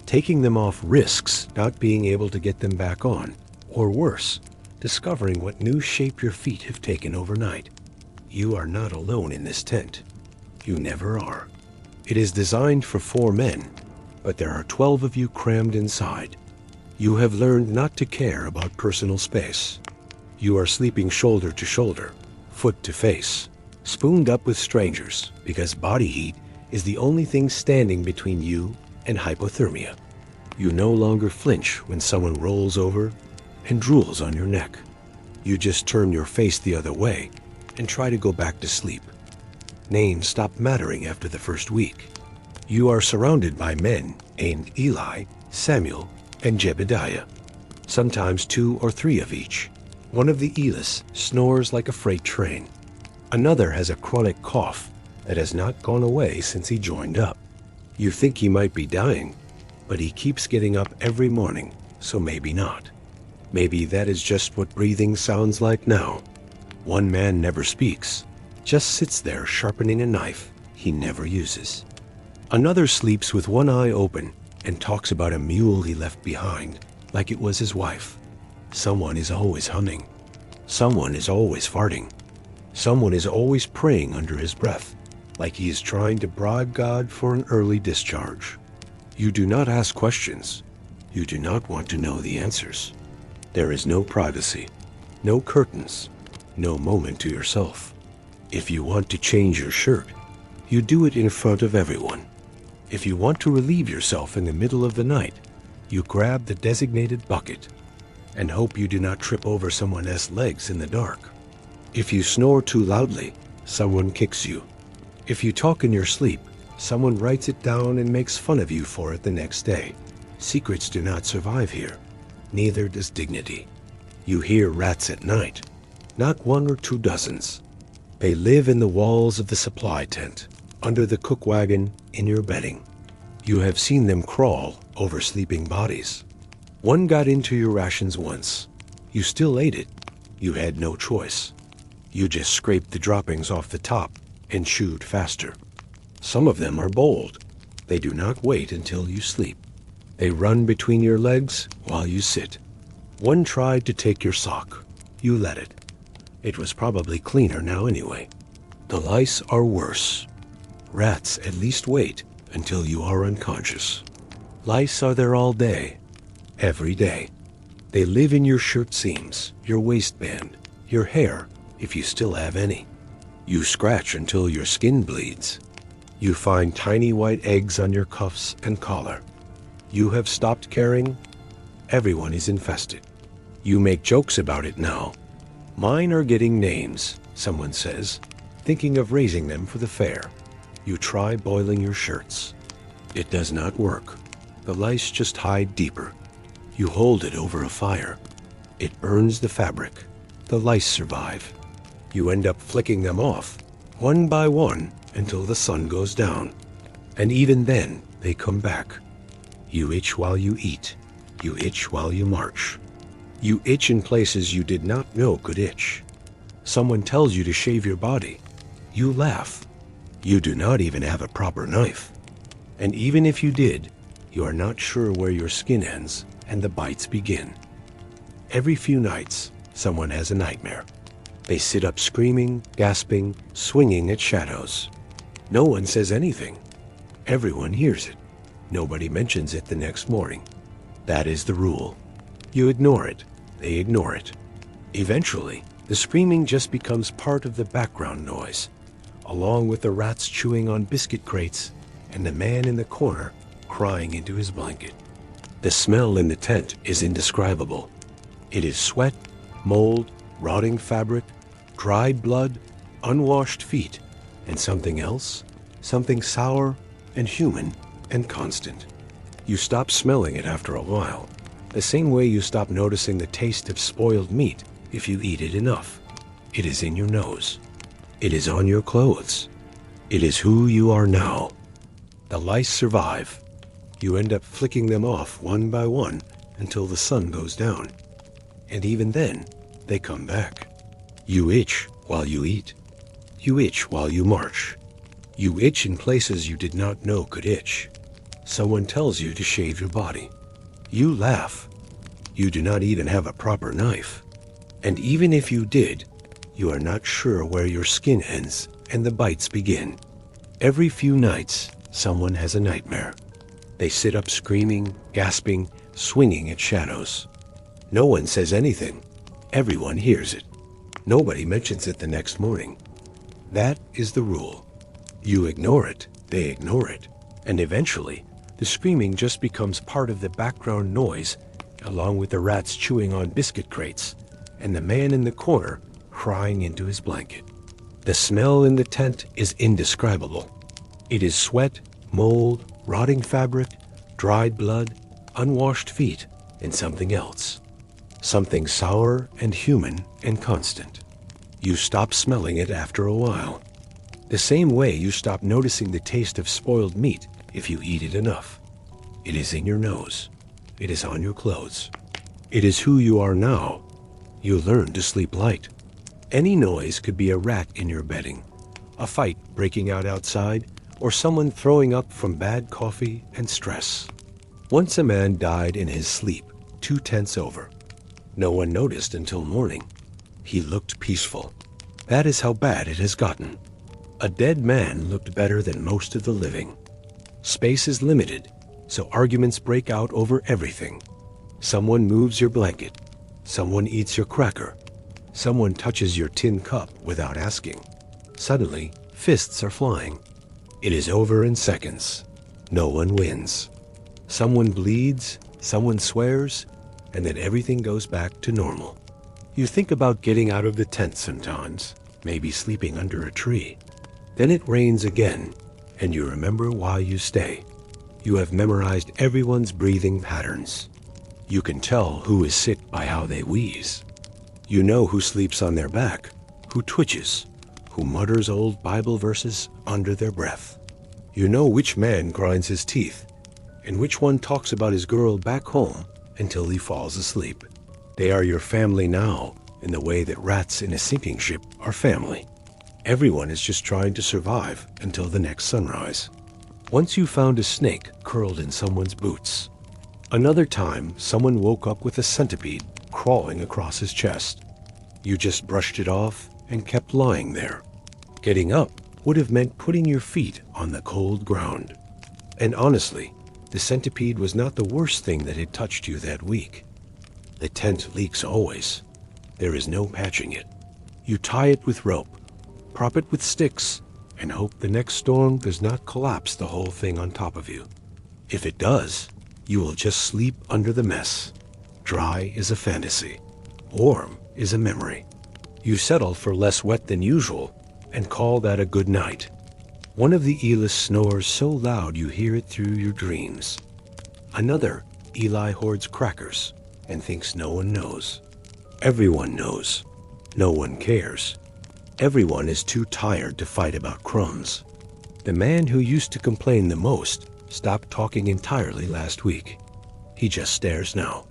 Taking them off risks not being able to get them back on, or worse, discovering what new shape your feet have taken overnight. You are not alone in this tent. You never are. It is designed for 4 men, but there are 12 of you crammed inside. You have learned not to care about personal space. You are sleeping shoulder to shoulder, foot to face, spooned up with strangers because body heat is the only thing standing between you and hypothermia. You no longer flinch when someone rolls over and drools on your neck. You just turn your face the other way and try to go back to sleep. Names stop mattering after the first week. You are surrounded by men named Eli, Samuel, and Jebediah, sometimes 2 or 3 of each. One of the Elis snores like a freight train. Another has a chronic cough that has not gone away since he joined up. You think he might be dying, but he keeps getting up every morning, so maybe not. Maybe that is just what breathing sounds like now. One man never speaks, just sits there sharpening a knife he never uses. Another sleeps with one eye open and talks about a mule he left behind like it was his wife. Someone is always humming. Someone is always farting. Someone is always praying under his breath, like he is trying to bribe God for an early discharge. You do not ask questions. You do not want to know the answers. There is no privacy, no curtains, no moment to yourself. If you want to change your shirt, you do it in front of everyone. If you want to relieve yourself in the middle of the night, you grab the designated bucket and hope you do not trip over someone else's legs in the dark. If you snore too loudly, someone kicks you. If you talk in your sleep, someone writes it down and makes fun of you for it the next day. Secrets do not survive here. Neither does dignity. You hear rats at night, not 1 or 2 dozens. They live in the walls of the supply tent, under the cook wagon, in your bedding. You have seen them crawl over sleeping bodies. One got into your rations once. You still ate it. You had no choice. You just scraped the droppings off the top and chewed faster. Some of them are bold. They do not wait until you sleep. They run between your legs while you sit. One tried to take your sock. You let it. It was probably cleaner now anyway. The lice are worse. Rats at least wait until you are unconscious. Lice are there all day, every day. They live in your shirt seams, your waistband, your hair, if you still have any. You scratch until your skin bleeds. You find tiny white eggs on your cuffs and collar. You have stopped caring. Everyone is infested. You make jokes about it now. Mine are getting names, someone says, thinking of raising them for the fair. You try boiling your shirts. It does not work. The lice just hide deeper. You hold it over a fire. It burns the fabric. The lice survive. You end up flicking them off, one by one, until the sun goes down. And even then, they come back. You itch while you eat. You itch while you march. You itch in places you did not know could itch. Someone tells you to shave your body. You laugh. You do not even have a proper knife. And even if you did, you are not sure where your skin ends and the bites begin. Every few nights, someone has a nightmare. They sit up screaming, gasping, swinging at shadows. No one says anything. Everyone hears it. Nobody mentions it the next morning. That is the rule. You ignore it. They ignore it. Eventually, the screaming just becomes part of the background noise, along with the rats chewing on biscuit crates and the man in the corner crying into his blanket. The smell in the tent is indescribable. It is sweat, mold, rotting fabric, dried blood, unwashed feet, and something else, something sour and human and constant. You stop smelling it after a while, the same way you stop noticing the taste of spoiled meat if you eat it enough. It is in your nose. It is on your clothes. It is who you are now. The lice survive. You end up flicking them off one by one until the sun goes down. And even then, they come back. You itch while you eat. You itch while you march. You itch in places you did not know could itch. Someone tells you to shave your body. You laugh. You do not even have a proper knife. And even if you did, you are not sure where your skin ends and the bites begin. Every few nights, someone has a nightmare. They sit up screaming, gasping, swinging at shadows. No one says anything. Everyone hears it. Nobody mentions it the next morning. That is the rule. You ignore it, they ignore it, and eventually, the screaming just becomes part of the background noise, along with the rats chewing on biscuit crates, and the man in the corner crying into his blanket. The smell in the tent is indescribable. It is sweat, mold, rotting fabric, dried blood, unwashed feet, and something else. Something sour and human and constant. You stop smelling it after a while. The same way you stop noticing the taste of spoiled meat if you eat it enough. It is in your nose. It is on your clothes. It is who you are now. You learn to sleep light. Any noise could be a rat in your bedding, a fight breaking out outside, or someone throwing up from bad coffee and stress. Once a man died in his sleep, 2 tents over. No one noticed until morning. He looked peaceful. That is how bad it has gotten. A dead man looked better than most of the living. Space is limited, so arguments break out over everything. Someone moves your blanket. Someone eats your cracker. Someone touches your tin cup without asking. Suddenly, fists are flying. It is over in seconds. No one wins. Someone bleeds, someone swears, and then everything goes back to normal. You think about getting out of the tent sometimes, maybe sleeping under a tree. Then it rains again, and you remember why you stay. You have memorized everyone's breathing patterns. You can tell who is sick by how they wheeze. You know who sleeps on their back, who twitches, who mutters old Bible verses under their breath. You know which man grinds his teeth, and which one talks about his girl back home until he falls asleep. They are your family now, in the way that rats in a sinking ship are family. Everyone is just trying to survive until the next sunrise. Once you found a snake curled in someone's boots. Another time, someone woke up with a centipede crawling across his chest. You just brushed it off and kept lying there. Getting up would have meant putting your feet on the cold ground. And honestly, the centipede was not the worst thing that had touched you that week. The tent leaks always. There is no patching it. You tie it with rope, prop it with sticks, and hope the next storm does not collapse the whole thing on top of you. If it does, you will just sleep under the mess. Dry is a fantasy. Warm is a memory. You settle for less wet than usual and call that a good night. One of the Elis snores so loud you hear it through your dreams. Another, Eli hoards crackers and thinks no one knows. Everyone knows. No one cares. Everyone is too tired to fight about crumbs. The man who used to complain the most stopped talking entirely last week. He just stares now.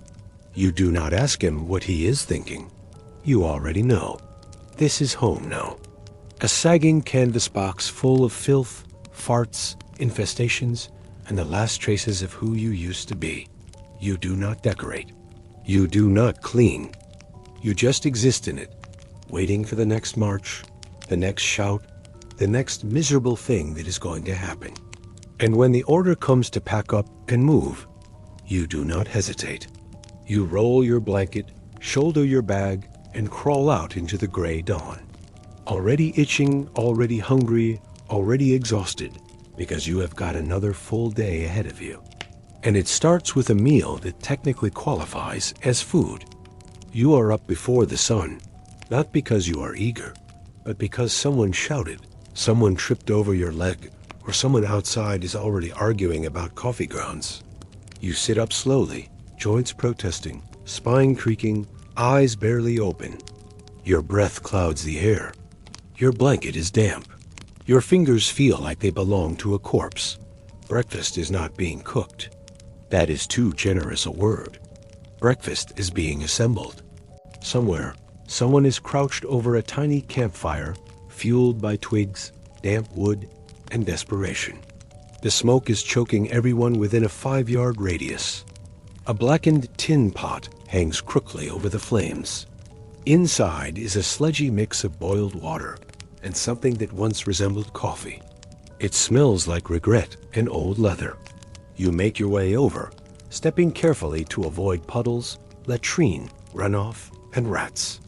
You do not ask him what he is thinking. You already know. This is home now. A sagging canvas box full of filth, farts, infestations, and the last traces of who you used to be. You do not decorate. You do not clean. You just exist in it, waiting for the next march, the next shout, the next miserable thing that is going to happen. And when the order comes to pack up and move, you do not hesitate. You roll your blanket, shoulder your bag, and crawl out into the gray dawn. Already itching, already hungry, already exhausted, because you have got another full day ahead of you. And it starts with a meal that technically qualifies as food. You are up before the sun, not because you are eager, but because someone shouted, someone tripped over your leg, or someone outside is already arguing about coffee grounds. You sit up slowly, joints protesting, spine creaking, eyes barely open. Your breath clouds the air. Your blanket is damp. Your fingers feel like they belong to a corpse. Breakfast is not being cooked. That is too generous a word. Breakfast is being assembled. Somewhere, someone is crouched over a tiny campfire, fueled by twigs, damp wood, and desperation. The smoke is choking everyone within a 5-yard radius. A blackened tin pot hangs crookily over the flames. Inside is a sludgy mix of boiled water and something that once resembled coffee. It smells like regret and old leather. You make your way over, stepping carefully to avoid puddles, latrine, runoff, and rats.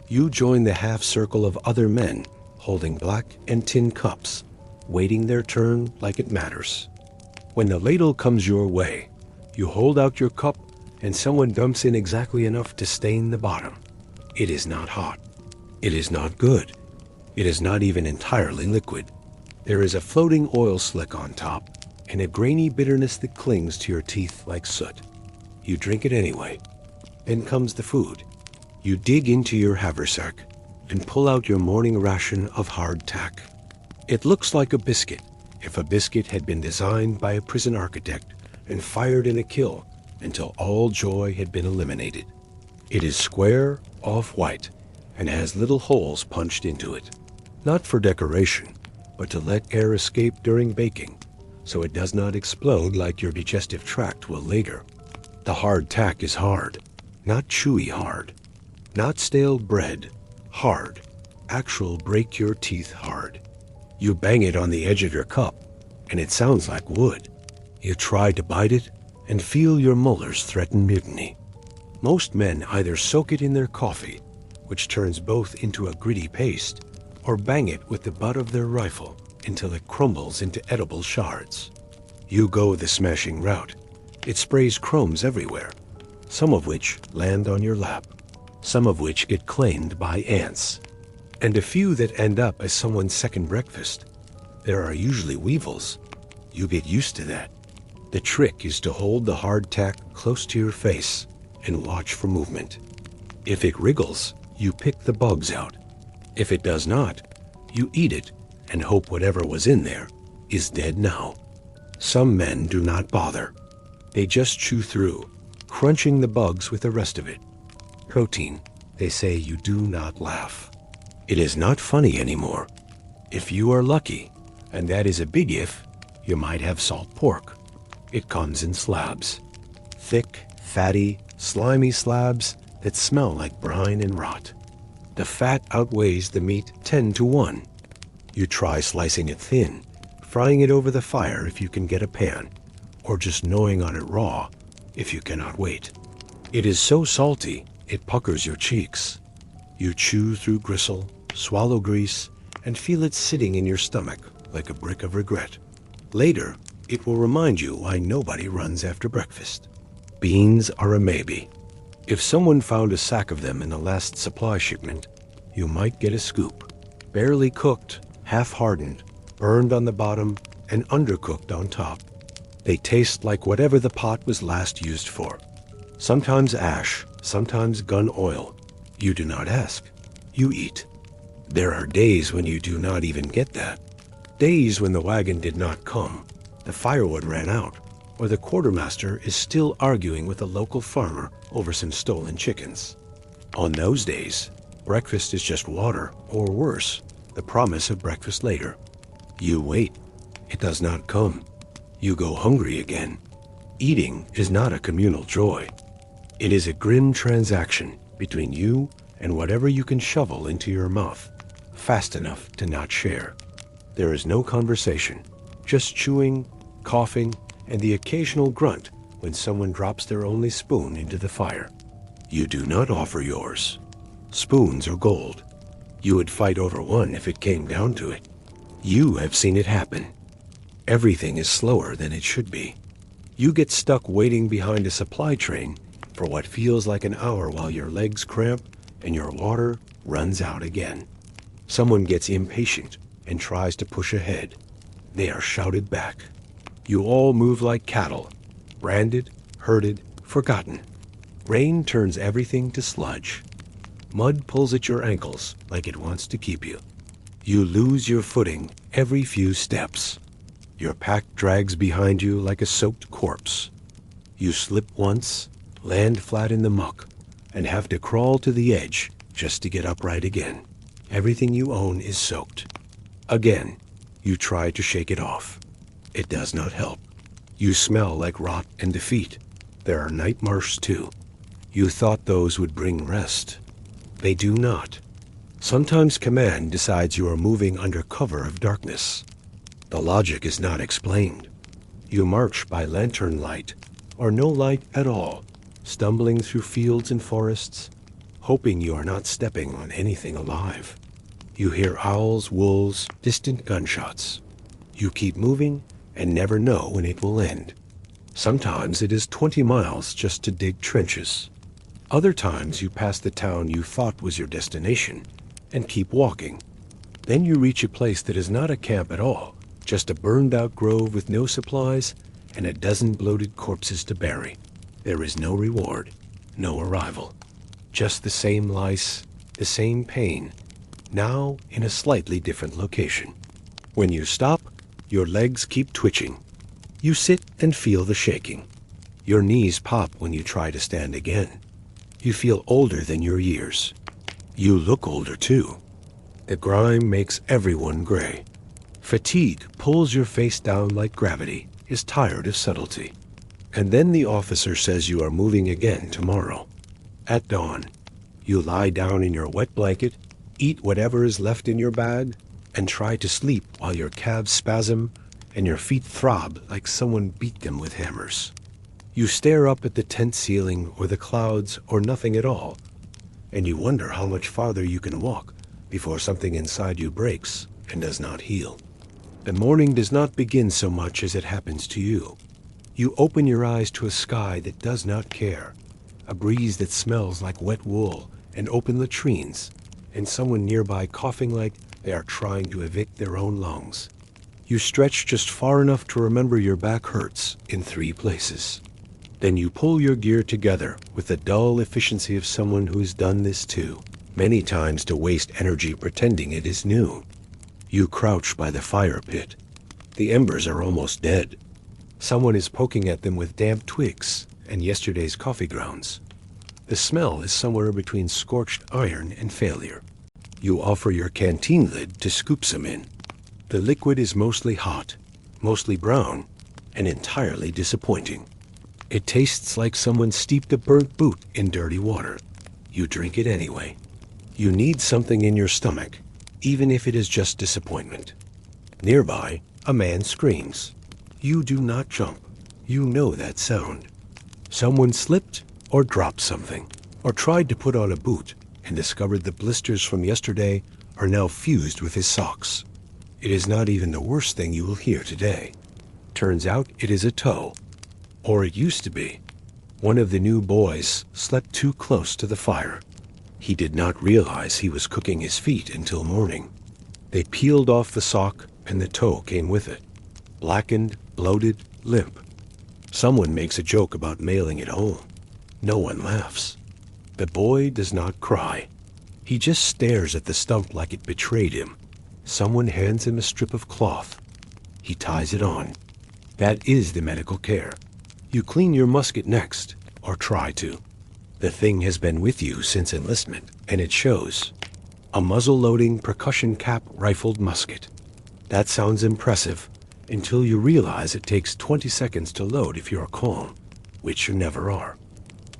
You join the half-circle of other men holding black and tin cups, waiting their turn like it matters. When the ladle comes your way, you hold out your cup and someone dumps in exactly enough to stain the bottom. It is not hot. It is not good. It is not even entirely liquid. There is a floating oil slick on top and a grainy bitterness that clings to your teeth like soot. You drink it anyway. Then comes the food. You dig into your haversack and pull out your morning ration of hardtack. It looks like a biscuit, if a biscuit had been designed by a prison architect and fired in a kiln until all joy had been eliminated. It is square, off-white, and has little holes punched into it. Not for decoration, but to let air escape during baking, so it does not explode like your digestive tract will later. The hardtack is hard, not chewy hard. Not stale bread, hard. Actual break-your-teeth hard. You bang it on the edge of your cup, and it sounds like wood. You try to bite it, and feel your molars threaten mutiny. Most men either soak it in their coffee, which turns both into a gritty paste, or bang it with the butt of their rifle until it crumbles into edible shards. You go the smashing route. It sprays crumbs everywhere, some of which land on your lap, some of which get claimed by ants, and a few that end up as someone's second breakfast. There are usually weevils. You get used to that. The trick is to hold the hardtack close to your face and watch for movement. If it wriggles, you pick the bugs out. If it does not, you eat it and hope whatever was in there is dead now. Some men do not bother. They just chew through, crunching the bugs with the rest of it. Protein, they say you do not laugh. It is not funny anymore. If you are lucky, and that is a big if, you might have salt pork. It comes in slabs. Thick, fatty, slimy slabs that smell like brine and rot. The fat outweighs the meat 10 to 1. You try slicing it thin, frying it over the fire if you can get a pan, or just gnawing on it raw if you cannot wait. It is so salty, it puckers your cheeks. You chew through gristle, swallow grease, and feel it sitting in your stomach like a brick of regret. Later, it will remind you why nobody runs after breakfast. Beans are a maybe. If someone found a sack of them in the last supply shipment, you might get a scoop. Barely cooked, half-hardened, burned on the bottom, and undercooked on top. They taste like whatever the pot was last used for. Sometimes ash, sometimes gun oil. You do not ask. You eat. There are days when you do not even get that. Days when the wagon did not come, the firewood ran out, or the quartermaster is still arguing with a local farmer over some stolen chickens. On those days, breakfast is just water, or worse, the promise of breakfast later. You wait. It does not come. You go hungry again. Eating is not a communal joy. It is a grim transaction between you and whatever you can shovel into your mouth, fast enough to not share. There is no conversation, just chewing, coughing, and the occasional grunt when someone drops their only spoon into the fire. You do not offer yours. Spoons are gold. You would fight over one if it came down to it. You have seen it happen. Everything is slower than it should be. You get stuck waiting behind a supply train for what feels like an hour while your legs cramp and your water runs out again. Someone gets impatient and tries to push ahead. They are shouted back. You all move like cattle, branded, herded, forgotten. Rain turns everything to sludge. Mud pulls at your ankles like it wants to keep you. You lose your footing every few steps. Your pack drags behind you like a soaked corpse. You slip once, land flat in the muck, and have to crawl to the edge just to get upright again. Everything you own is soaked. Again, you try to shake it off. It does not help. You smell like rot and defeat. There are nightmares too. You thought those would bring rest. They do not. Sometimes command decides you are moving under cover of darkness. The logic is not explained. You march by lantern light, or no light at all, stumbling through fields and forests, hoping you are not stepping on anything alive. You hear owls, wolves, distant gunshots. You keep moving and never know when it will end. Sometimes it is 20 miles just to dig trenches. Other times you pass the town you thought was your destination and keep walking. Then you reach a place that is not a camp at all, just a burned-out grove with no supplies and a dozen bloated corpses to bury. There is no reward, no arrival. Just the same lice, the same pain, now in a slightly different location. When you stop, your legs keep twitching. You sit and feel the shaking. Your knees pop when you try to stand again. You feel older than your years. You look older too. The grime makes everyone gray. Fatigue pulls your face down like gravity, is tired of subtlety. And then the officer says you are moving again tomorrow. At dawn, you lie down in your wet blanket, eat whatever is left in your bag, and try to sleep while your calves spasm and your feet throb like someone beat them with hammers. You stare up at the tent ceiling or the clouds or nothing at all, and you wonder how much farther you can walk before something inside you breaks and does not heal. The morning does not begin so much as it happens to you. You open your eyes to a sky that does not care, a breeze that smells like wet wool and open latrines, and someone nearby coughing like they are trying to evict their own lungs. You stretch just far enough to remember your back hurts in 3 places. Then you pull your gear together with the dull efficiency of someone who has done this too, many times to waste energy pretending it is new. You crouch by the fire pit. The embers are almost dead. Someone is poking at them with damp twigs and yesterday's coffee grounds. The smell is somewhere between scorched iron and failure. You offer your canteen lid to scoop some in. The liquid is mostly hot, mostly brown, and entirely disappointing. It tastes like someone steeped a burnt boot in dirty water. You drink it anyway. You need something in your stomach, even if it is just disappointment. Nearby, a man screams. You do not jump. You know that sound. Someone slipped or dropped something, or tried to put on a boot and discovered the blisters from yesterday are now fused with his socks. It is not even the worst thing you will hear today. Turns out it is a toe. Or it used to be. One of the new boys slept too close to the fire. He did not realize he was cooking his feet until morning. They peeled off the sock and the toe came with it. Blackened, bloated, limp. Someone makes a joke about mailing it home. No one laughs. The boy does not cry. He just stares at the stump like it betrayed him. Someone hands him a strip of cloth. He ties it on. That is the medical care. You clean your musket next, or try to. The thing has been with you since enlistment, and it shows. A muzzle-loading, percussion-cap rifled musket. That sounds impressive, until you realize it takes 20 seconds to load if you're calm, which you never are.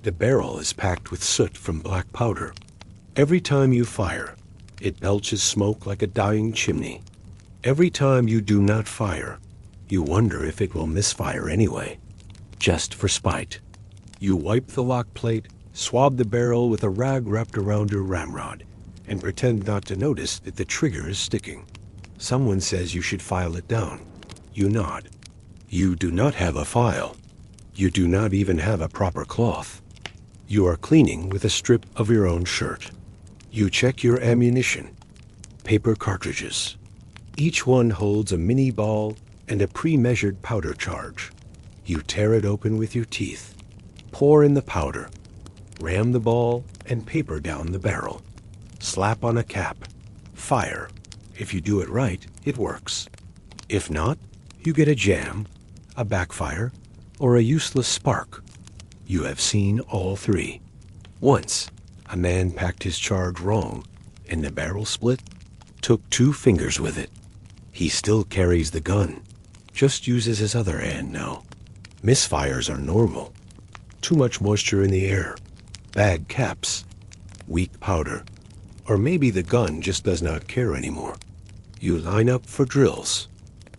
The barrel is packed with soot from black powder. Every time you fire, it belches smoke like a dying chimney. Every time you do not fire, you wonder if it will misfire anyway, just for spite. You wipe the lock plate, swab the barrel with a rag wrapped around your ramrod, and pretend not to notice that the trigger is sticking. Someone says you should file it down. You nod. You do not have a file. You do not even have a proper cloth. You are cleaning with a strip of your own shirt. You check your ammunition. Paper cartridges. Each one holds a mini ball and a pre-measured powder charge. You tear it open with your teeth. Pour in the powder. Ram the ball and paper down the barrel. Slap on a cap. Fire. If you do it right, it works. If not, you get a jam, a backfire, or a useless spark. You have seen all three. Once, a man packed his charge wrong, and the barrel split. Took 2 fingers with it. He still carries the gun, just uses his other hand now. Misfires are normal. Too much moisture in the air, bad caps, weak powder, or maybe the gun just does not care anymore. You line up for drills.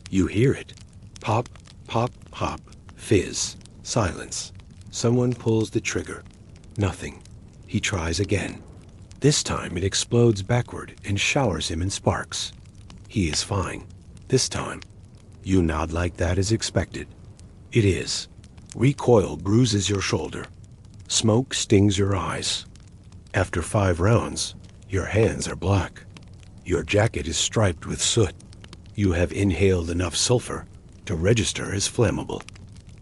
You hear it. Pop, pop, pop, fizz, silence. Someone pulls the trigger. Nothing. He tries again. This time it explodes backward and showers him in sparks. He is fine. This time. You nod like that is expected. It is. Recoil bruises your shoulder. Smoke stings your eyes. After 5 rounds, your hands are black. Your jacket is striped with soot. You have inhaled enough sulfur to register as flammable.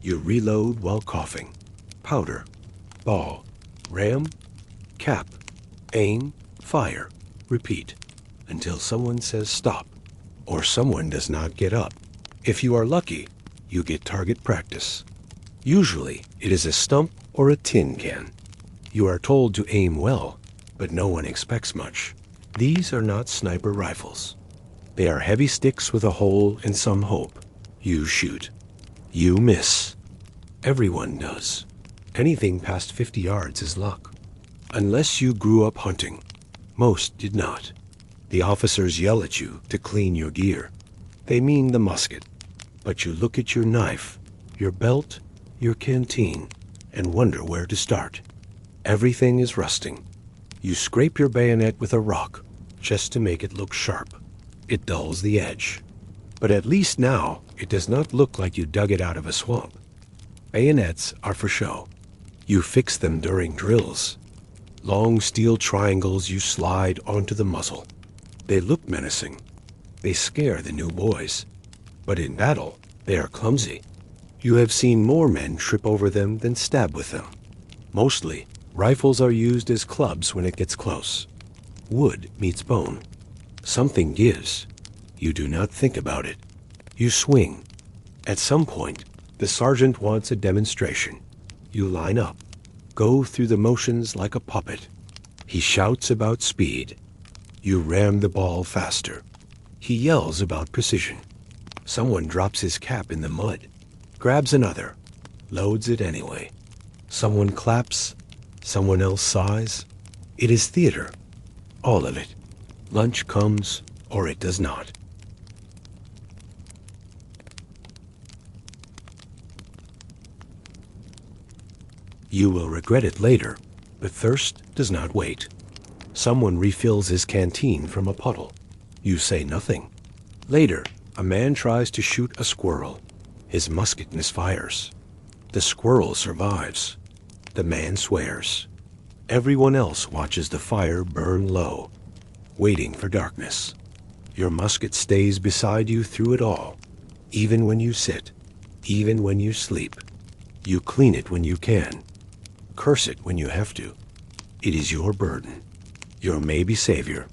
You reload while coughing. Powder, ball, ram, cap, aim, fire, repeat, until someone says stop, or someone does not get up. If you are lucky, you get target practice. Usually, it is a stump or a tin can. You are told to aim well, but no one expects much. These are not sniper rifles. They are heavy sticks with a hole and some hope. You shoot. You miss. Everyone does. Anything past 50 yards is luck. Unless you grew up hunting. Most did not. The officers yell at you to clean your gear. They mean the musket. But you look at your knife, your belt, your canteen, and wonder where to start. Everything is rusting. You scrape your bayonet with a rock, just to make it look sharp. It dulls the edge. But at least now, it does not look like you dug it out of a swamp. Bayonets are for show. You fix them during drills. Long steel triangles you slide onto the muzzle. They look menacing. They scare the new boys. But in battle, they are clumsy. You have seen more men trip over them than stab with them. Mostly, rifles are used as clubs when it gets close. Wood meets bone. Something gives. You do not think about it. You swing. At some point, the sergeant wants a demonstration. You line up. Go through the motions like a puppet. He shouts about speed. You ram the ball faster. He yells about precision. Someone drops his cap in the mud. Grabs another. Loads it anyway. Someone claps. Someone else sighs. It is theater. All of it. Lunch comes or it does not. You will regret it later, but thirst does not wait. Someone refills his canteen from a puddle. You say nothing. Later, a man tries to shoot a squirrel. His musket misfires. The squirrel survives. The man swears. Everyone else watches the fire burn low, waiting for darkness. Your musket stays beside you through it all, even when you sit, even when you sleep. You clean it when you can. Curse it when you have to. It is your burden. Your maybe savior.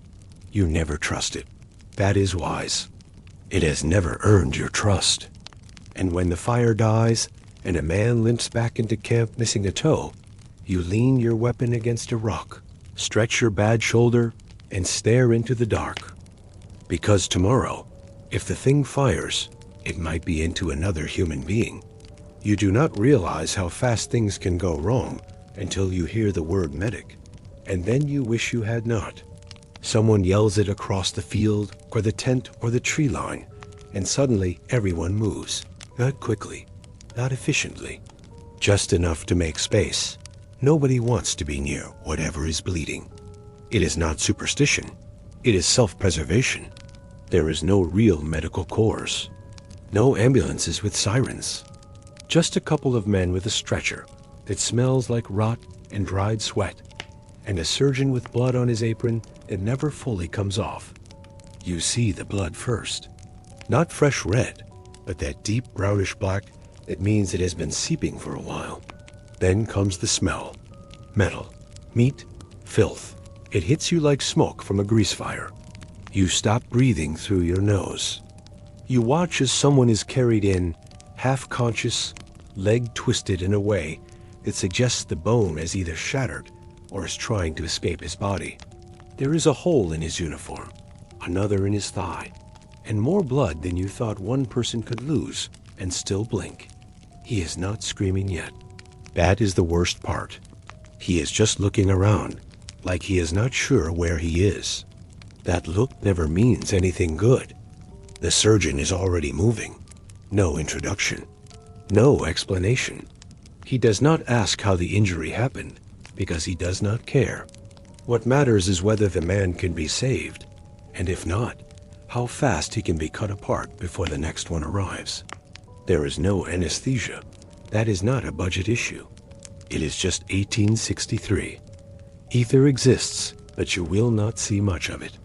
You never trust it. That is wise. It has never earned your trust. And when the fire dies and a man limps back into camp missing a toe, you lean your weapon against a rock, stretch your bad shoulder, and stare into the dark. Because tomorrow, if the thing fires, it might be into another human being. You do not realize how fast things can go wrong until you hear the word medic, and then you wish you had not. Someone yells it across the field or the tent or the tree line, and suddenly everyone moves. Not quickly, not efficiently, just enough to make space. Nobody wants to be near whatever is bleeding. It is not superstition. It is self-preservation. There is no real medical corps. No ambulances with sirens. Just a couple of men with a stretcher that smells like rot and dried sweat, and a surgeon with blood on his apron that never fully comes off. You see the blood first. Not fresh red, but that deep brownish black that means it has been seeping for a while. Then comes the smell. Metal, meat, Filth. It hits you like smoke from a grease fire. You stop breathing through your nose. You watch as someone is carried in, half-conscious, leg twisted in a way that suggests the bone is either shattered or is trying to escape his body. There is a hole in his uniform, another in his thigh, and more blood than you thought one person could lose and still blink. He is not screaming yet. That is the worst part. He is just looking around, like he is not sure where he is. That look never means anything good. The surgeon is already moving. No introduction. No explanation. He does not ask how the injury happened, because he does not care. What matters is whether the man can be saved, and if not, how fast he can be cut apart before the next one arrives. There is no anesthesia. That is not a budget issue. It is just 1863. Ether exists, but you will not see much of it.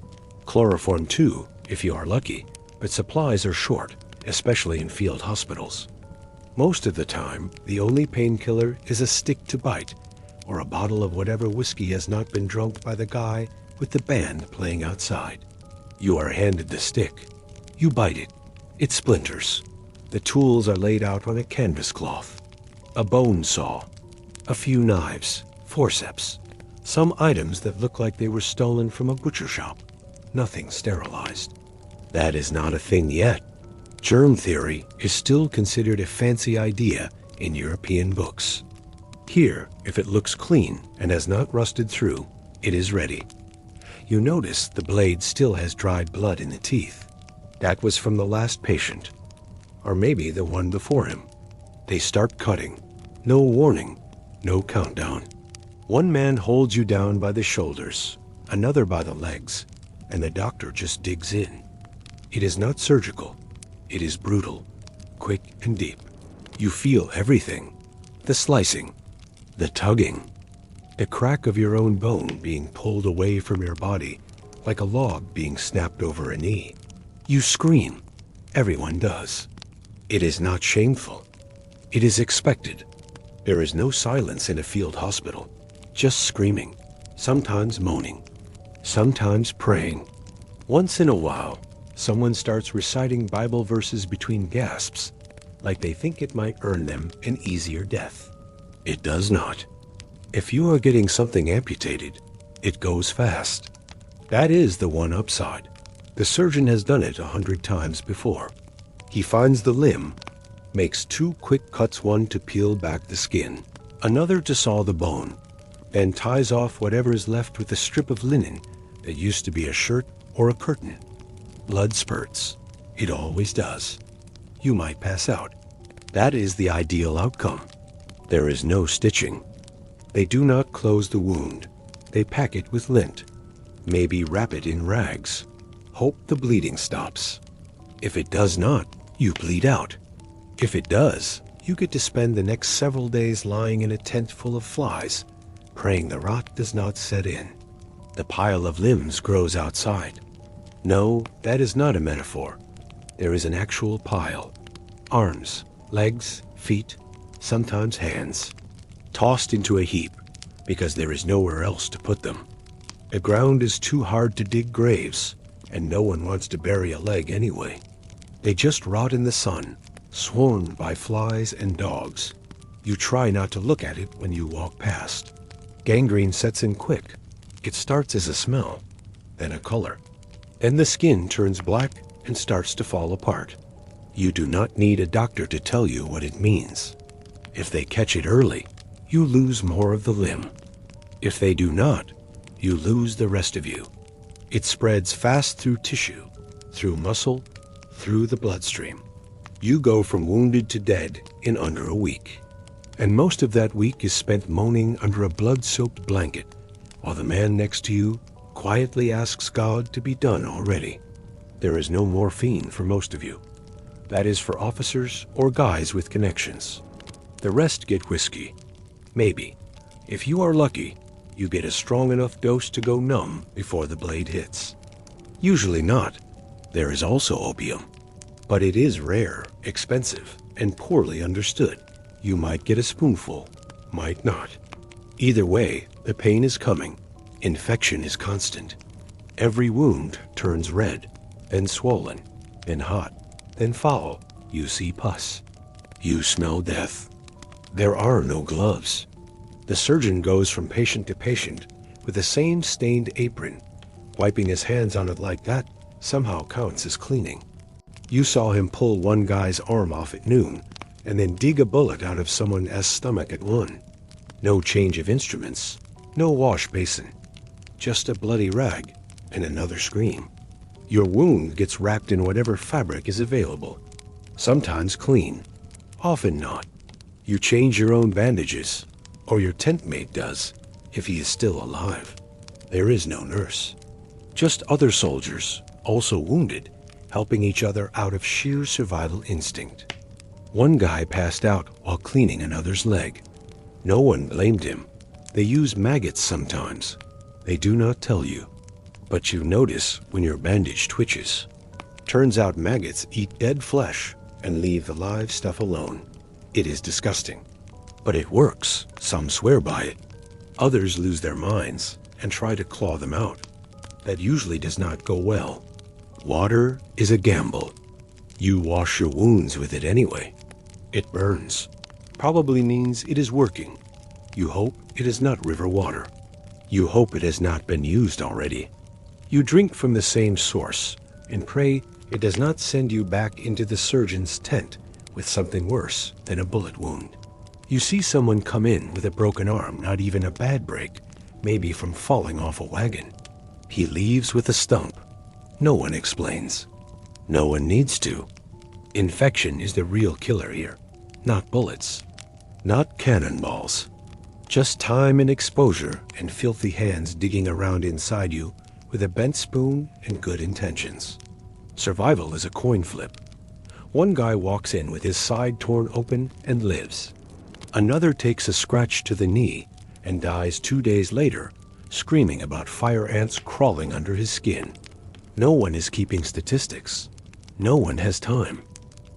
Chloroform too, if you are lucky, but supplies are short, especially in field hospitals. Most of the time, the only painkiller is a stick to bite, or a bottle of whatever whiskey has not been drunk by the guy with the band playing outside. You are handed the stick. You bite it. It splinters. The tools are laid out on a canvas cloth. A bone saw. A few knives. Forceps. Some items that look like they were stolen from a butcher shop. Nothing sterilized. That is not a thing yet. Germ theory is still considered a fancy idea in European books. Here, if it looks clean and has not rusted through, it is ready. You notice the blade still has dried blood in the teeth. That was from the last patient, or maybe the one before him. They start cutting. No warning, no countdown. One man holds you down by the shoulders, another by the legs, and the doctor just digs in. It is not surgical. It is brutal, quick and deep. You feel everything. The slicing, the tugging, the crack of your own bone being pulled away from your body like a log being snapped over a knee. You scream. Everyone does. It is not shameful. It is expected. There is no silence in a field hospital, just screaming, sometimes moaning, sometimes praying. Once in a while, someone starts reciting Bible verses between gasps, like they think it might earn them an easier death. It does not. If you are getting something amputated, it goes fast. That is the one upside. The surgeon has done it 100 times before. He finds the limb, makes 2 quick cuts, one to peel back the skin, another to saw the bone, then ties off whatever is left with a strip of linen that used to be a shirt or a curtain. Blood spurts. It always does. You might pass out. That is the ideal outcome. There is no stitching. They do not close the wound. They pack it with lint. Maybe wrap it in rags. Hope the bleeding stops. If it does not, you bleed out. If it does, you get to spend the next several days lying in a tent full of flies, praying the rot does not set in. The pile of limbs grows outside. No, that is not a metaphor. There is an actual pile. Arms, legs, feet, sometimes hands, tossed into a heap because there is nowhere else to put them. The ground is too hard to dig graves, and no one wants to bury a leg anyway. They just rot in the sun, swarmed by flies and dogs. You try not to look at it when you walk past. Gangrene sets in quick. It starts as a smell, then a color. Then the skin turns black and starts to fall apart. You do not need a doctor to tell you what it means. If they catch it early, you lose more of the limb. If they do not, you lose the rest of you. It spreads fast through tissue, through muscle, through the bloodstream. You go from wounded to dead in under a week. And most of that week is spent moaning under a blood-soaked blanket, while the man next to you quietly asks God to be done already. There is no morphine for most of you. That is for officers or guys with connections. The rest get whiskey. Maybe. If you are lucky, you get a strong enough dose to go numb before the blade hits. Usually not. There is also opium. But it is rare, expensive, and poorly understood. You might get a spoonful, might not. Either way, the pain is coming. Infection is constant. Every wound turns red, then swollen, then hot, then foul. You see pus. You smell death. There are no gloves. The surgeon goes from patient to patient with the same stained apron. Wiping his hands on it like that somehow counts as cleaning. You saw him pull one guy's arm off at noon and then dig a bullet out of someone else's stomach at 1. No change of instruments, no wash basin, just a bloody rag and another scream. Your wound gets wrapped in whatever fabric is available, sometimes clean, often not. You change your own bandages, or your tent mate does, if he is still alive. There is no nurse. Just other soldiers, also wounded, helping each other out of sheer survival instinct. One guy passed out while cleaning another's leg. No one blamed him. They use maggots sometimes. They do not tell you. But you notice when your bandage twitches. Turns out maggots eat dead flesh and leave the live stuff alone. It is disgusting. But it works. Some swear by it. Others lose their minds and try to claw them out. That usually does not go well. Water is a gamble. You wash your wounds with it anyway. It burns. Probably means it is working. You hope it is not river water. You hope it has not been used already. You drink from the same source and pray it does not send you back into the surgeon's tent with something worse than a bullet wound. You see someone come in with a broken arm, not even a bad break, maybe from falling off a wagon. He leaves with a stump. No one explains. No one needs to. Infection is the real killer here, not bullets, not cannonballs. Just time and exposure and filthy hands digging around inside you with a bent spoon and good intentions. Survival is a coin flip. One guy walks in with his side torn open and lives. Another takes a scratch to the knee and dies 2 days later, screaming about fire ants crawling under his skin. No one is keeping statistics. No one has time.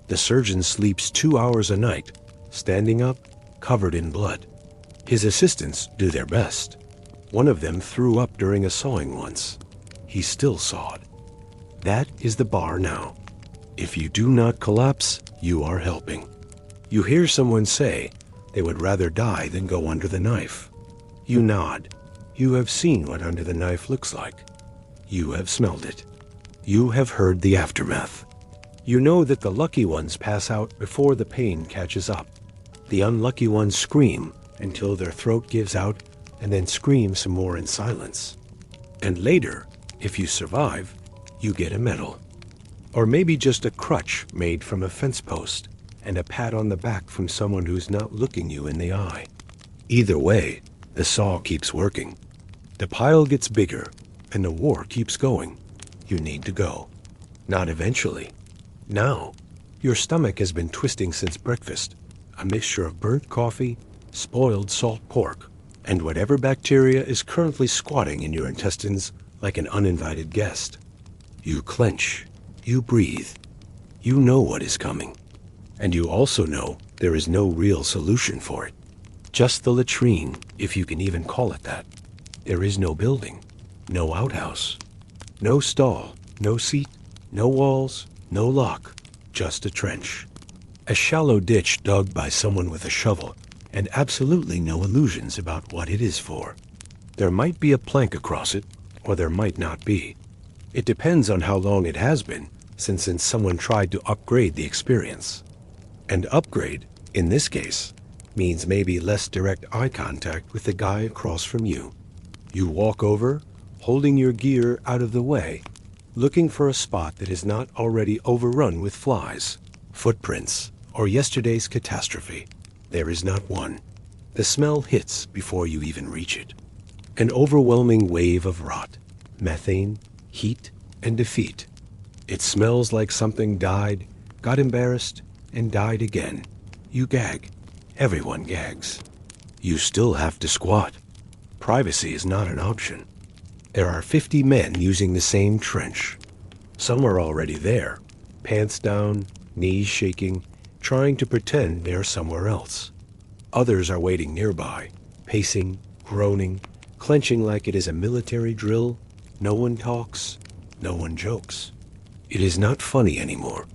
The surgeon sleeps 2 hours a night, standing up, covered in blood. His assistants do their best. One of them threw up during a sawing once. He still sawed. That is the bar now. If you do not collapse, you are helping. You hear someone say they would rather die than go under the knife. You nod. You have seen what under the knife looks like. You have smelled it. You have heard the aftermath. You know that the lucky ones pass out before the pain catches up. The unlucky ones scream until their throat gives out and then scream some more in silence. And later, if you survive, you get a medal. Or maybe just a crutch made from a fence post and a pat on the back from someone who's not looking you in the eye. Either way, the saw keeps working. The pile gets bigger and the war keeps going. You need to go. Not eventually. Now. Your stomach has been twisting since breakfast. A mixture of burnt coffee, spoiled salt pork, and whatever bacteria is currently squatting in your intestines like an uninvited guest. You clench. You breathe. You know what is coming. And you also know there is no real solution for it. Just the latrine, if you can even call it that. There is no building, no outhouse, no stall, no seat, no walls, no lock, just a trench. A shallow ditch dug by someone with a shovel, and absolutely no illusions about what it is for. There might be a plank across it, or there might not be. It depends on how long it has been since someone tried to upgrade the experience. And upgrade, in this case, means maybe less direct eye contact with the guy across from you. You walk over, holding your gear out of the way, looking for a spot that is not already overrun with flies, footprints, or yesterday's catastrophe. There is not one. The smell hits before you even reach it. An overwhelming wave of rot, methane, heat, and defeat. It smells like something died, got embarrassed, and died again. You gag. Everyone gags. You still have to squat. Privacy is not an option. There are 50 men using the same trench. Some are already there, pants down, knees shaking, trying to pretend they are somewhere else. Others are waiting nearby, pacing, groaning, clenching like it is a military drill. No one talks, no one jokes. It is not funny anymore.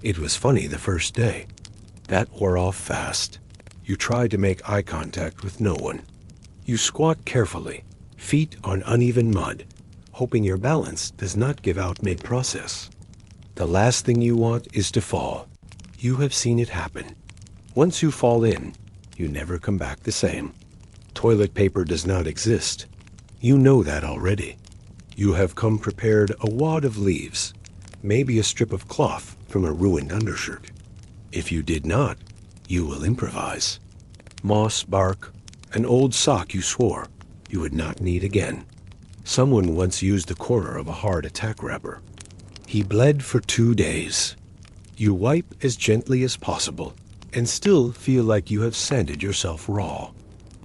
It was funny the first day. That wore off fast. You try to make eye contact with no one. You squat carefully, feet on uneven mud, hoping your balance does not give out mid-process. The last thing you want is to fall. You have seen it happen. Once you fall in, you never come back the same. Toilet paper does not exist. You know that already. You have come prepared a wad of leaves, maybe a strip of cloth from a ruined undershirt. If you did not, you will improvise. Moss, bark, an old sock you swore you would not need again. Someone once used the corner of a hard attack wrapper. He bled for 2 days. You wipe as gently as possible and still feel like you have sanded yourself raw.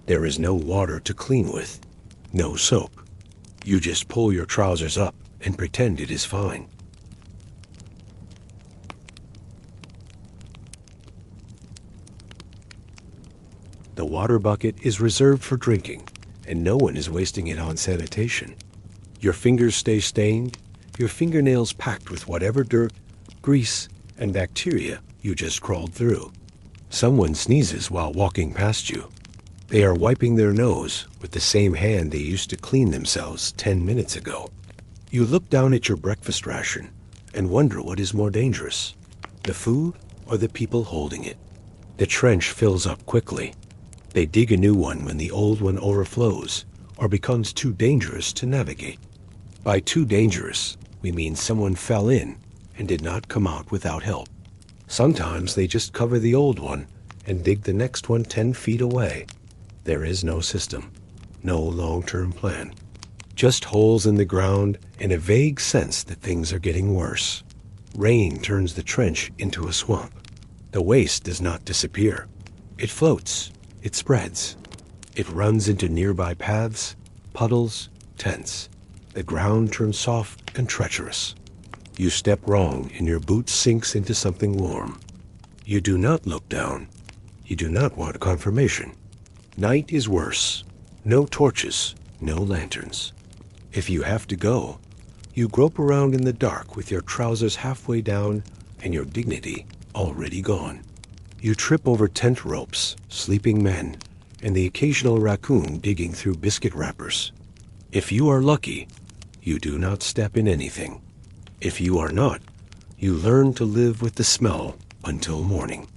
There is no water to clean with, no soap. You just pull your trousers up and pretend it is fine. The water bucket is reserved for drinking, and no one is wasting it on sanitation. Your fingers stay stained, your fingernails packed with whatever dirt, grease, and bacteria you just crawled through. Someone sneezes while walking past you. They are wiping their nose with the same hand they used to clean themselves 10 minutes ago. You look down at your breakfast ration and wonder what is more dangerous, the food or the people holding it. The trench fills up quickly. They dig a new one when the old one overflows or becomes too dangerous to navigate. By too dangerous, we mean someone fell in and did not come out without help. Sometimes they just cover the old one and dig the next one 10 feet away. There is no system, no long-term plan. Just holes in the ground and a vague sense that things are getting worse. Rain turns the trench into a swamp. The waste does not disappear. It floats. It spreads. It runs into nearby paths, puddles, tents. The ground turns soft and treacherous. You step wrong and your boot sinks into something warm. You do not look down. You do not want confirmation. Night is worse. No torches, no lanterns. If you have to go, you grope around in the dark with your trousers halfway down and your dignity already gone. You trip over tent ropes, sleeping men, and the occasional raccoon digging through biscuit wrappers. If you are lucky, you do not step in anything. If you are not, you learn to live with the smell until morning.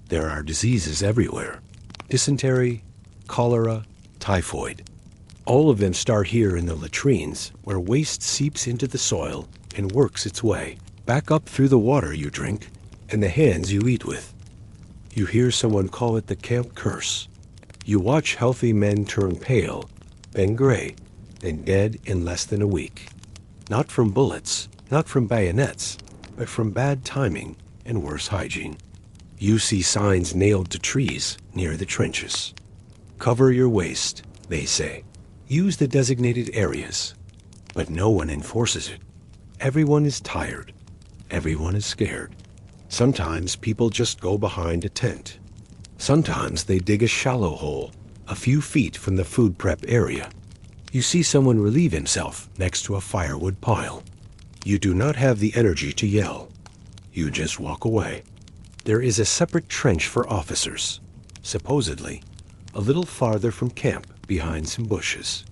There are diseases everywhere. Dysentery, cholera, typhoid. All of them start here in the latrines, where waste seeps into the soil and works its way back up through the water you drink and the hands you eat with. You hear someone call it the camp curse. You watch healthy men turn pale, then gray, then dead in less than a week. Not from bullets, not from bayonets, but from bad timing and worse hygiene. You see signs nailed to trees near the trenches. Cover your waist, they say. Use the designated areas. But no one enforces it. Everyone is tired. Everyone is scared. Sometimes people just go behind a tent. Sometimes they dig a shallow hole, a few feet from the food prep area. You see someone relieve himself next to a firewood pile. You do not have the energy to yell. You just walk away. There is a separate trench for officers, supposedly a little farther from camp behind some bushes.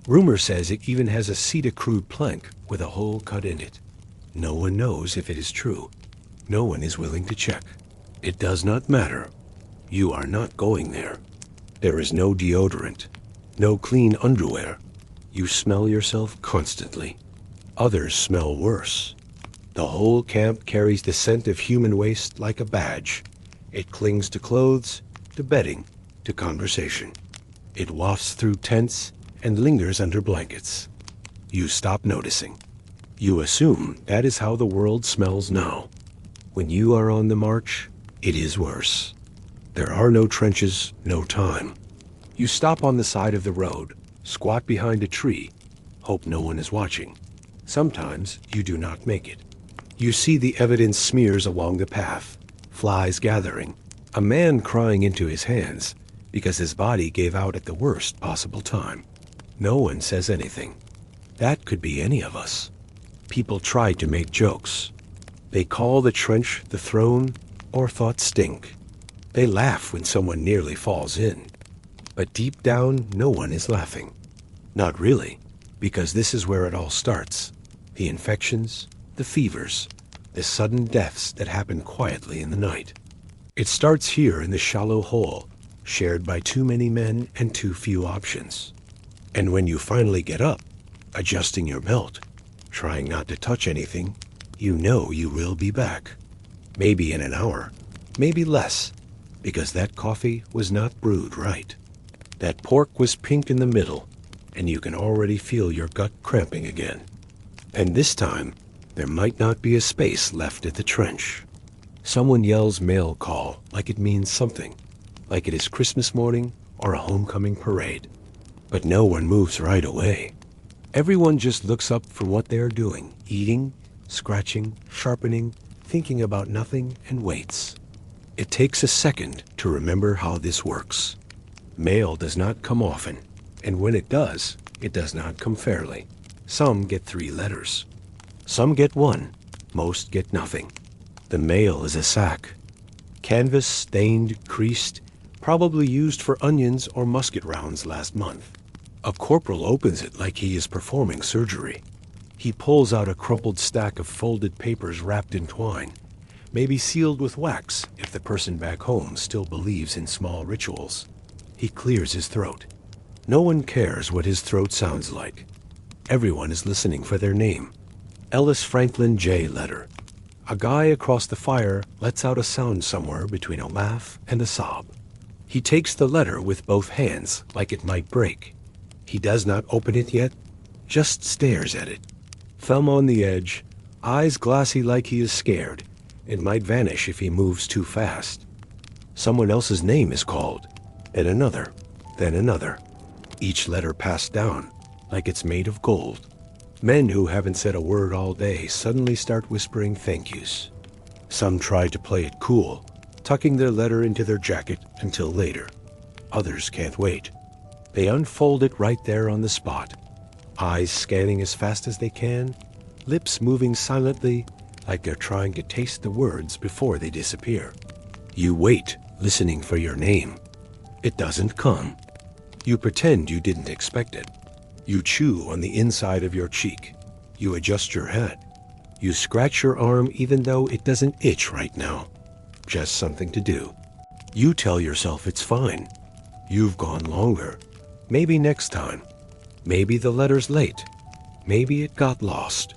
Rumor says it even has a cedar crude plank with a hole cut in it. No one knows if it is true. No one is willing to check. It does not matter. You are not going there. There is no deodorant, no clean underwear. You smell yourself constantly. Others smell worse. The whole camp carries the scent of human waste like a badge. It clings to clothes, to bedding, to conversation. It wafts through tents and lingers under blankets. You stop noticing. You assume that is how the world smells now. When you are on the march, it is worse. There are no trenches, no time. You stop on the side of the road, squat behind a tree, hope no one is watching. Sometimes you do not make it. You see the evidence smears along the path, flies gathering, a man crying into his hands because his body gave out at the worst possible time. No one says anything. That could be any of us. People try to make jokes. They call the trench the throne or thought stink. They laugh when someone nearly falls in. But deep down, no one is laughing. Not really, because this is where it all starts. The infections, the fevers, the sudden deaths that happen quietly in the night. It starts here in the shallow hole, shared by too many men and too few options. And when you finally get up, adjusting your belt, trying not to touch anything, you know you will be back. Maybe in an hour, maybe less, because that coffee was not brewed right. That pork was pink in the middle, and you can already feel your gut cramping again. And this time, there might not be a space left at the trench. Someone yells mail call like it means something, like it is Christmas morning or a homecoming parade. But no one moves right away. Everyone just looks up from what they are doing, eating, scratching, sharpening, thinking about nothing, and waits. It takes a second to remember how this works. Mail does not come often, and when it does not come fairly. Some get 3 letters. Some get 1. Most get nothing. The mail is a sack. Canvas, stained, creased, probably used for onions or musket rounds last month. A corporal opens it like he is performing surgery. He pulls out a crumpled stack of folded papers wrapped in twine, maybe sealed with wax if the person back home still believes in small rituals. He clears his throat. No one cares what his throat sounds like. Everyone is listening for their name. Ellis Franklin J. letter. A guy across the fire lets out a sound somewhere between a laugh and a sob. He takes the letter with both hands like it might break. He does not open it yet, just stares at it. Thumb on the edge, eyes glassy like he is scared. It might vanish if he moves too fast. Someone else's name is called, and another, then another. Each letter passed down, like it's made of gold. Men who haven't said a word all day suddenly start whispering thank yous. Some try to play it cool, tucking their letter into their jacket until later. Others can't wait. They unfold it right there on the spot, eyes scanning as fast as they can, lips moving silently like they're trying to taste the words before they disappear. You wait, listening for your name. It doesn't come. You pretend you didn't expect it. You chew on the inside of your cheek. You adjust your head. You scratch your arm even though it doesn't itch right now. Just something to do. You tell yourself it's fine. You've gone longer. Maybe next time. Maybe the letter's late. Maybe it got lost.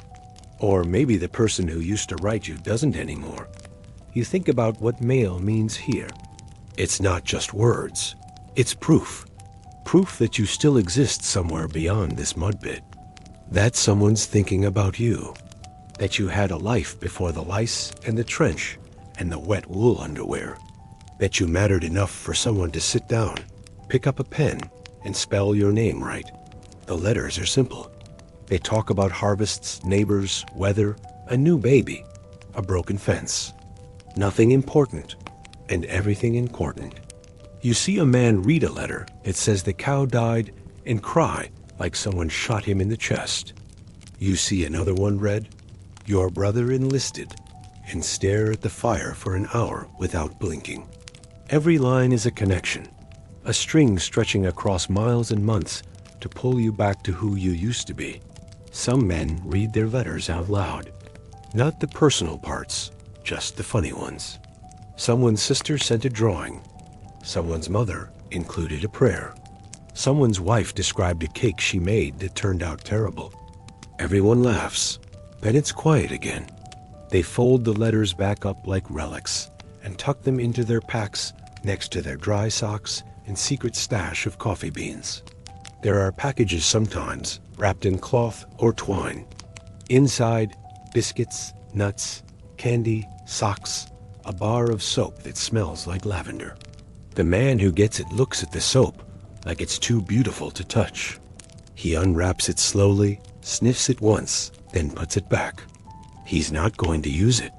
Or maybe the person who used to write you doesn't anymore. You think about what mail means here. It's not just words. It's proof. Proof that you still exist somewhere beyond this mudpit. That someone's thinking about you. That you had a life before the lice and the trench and the wet wool underwear. That you mattered enough for someone to sit down, pick up a pen, and spell your name right. The letters are simple. They talk about harvests, neighbors, weather, a new baby, a broken fence. Nothing important, and everything important. You see a man read a letter that says the cow died and cry like someone shot him in the chest. You see another one read, your brother enlisted, and stare at the fire for an hour without blinking. Every line is a connection, a string stretching across miles and months to pull you back to who you used to be. Some men read their letters out loud. Not the personal parts, just the funny ones. Someone's sister sent a drawing. Someone's mother included a prayer. Someone's wife described a cake she made that turned out terrible. Everyone laughs. Then it's quiet again. They fold the letters back up like relics and tuck them into their packs next to their dry socks and secret stash of coffee beans. There are packages sometimes wrapped in cloth or twine. Inside, biscuits, nuts, candy, socks, a bar of soap that smells like lavender. The man who gets it looks at the soap like it's too beautiful to touch. He unwraps it slowly, sniffs it once, then puts it back. He's not going to use it.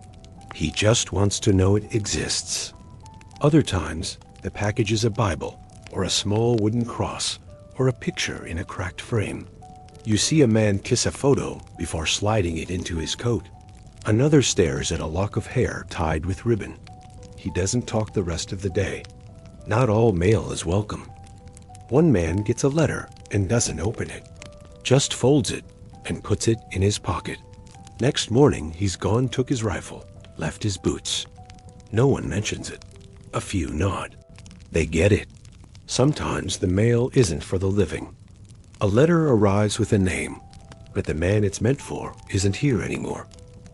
He just wants to know it exists. Other times, the package is a Bible, or a small wooden cross, or a picture in a cracked frame. You see a man kiss a photo before sliding it into his coat. Another stares at a lock of hair tied with ribbon. He doesn't talk the rest of the day. Not all mail is welcome. One man gets a letter and doesn't open it, just folds it and puts it in his pocket. Next morning, he's gone, took his rifle, left his boots. No one mentions it. A few nod. They get it. Sometimes the mail isn't for the living. A letter arrives with a name, but the man it's meant for isn't here anymore.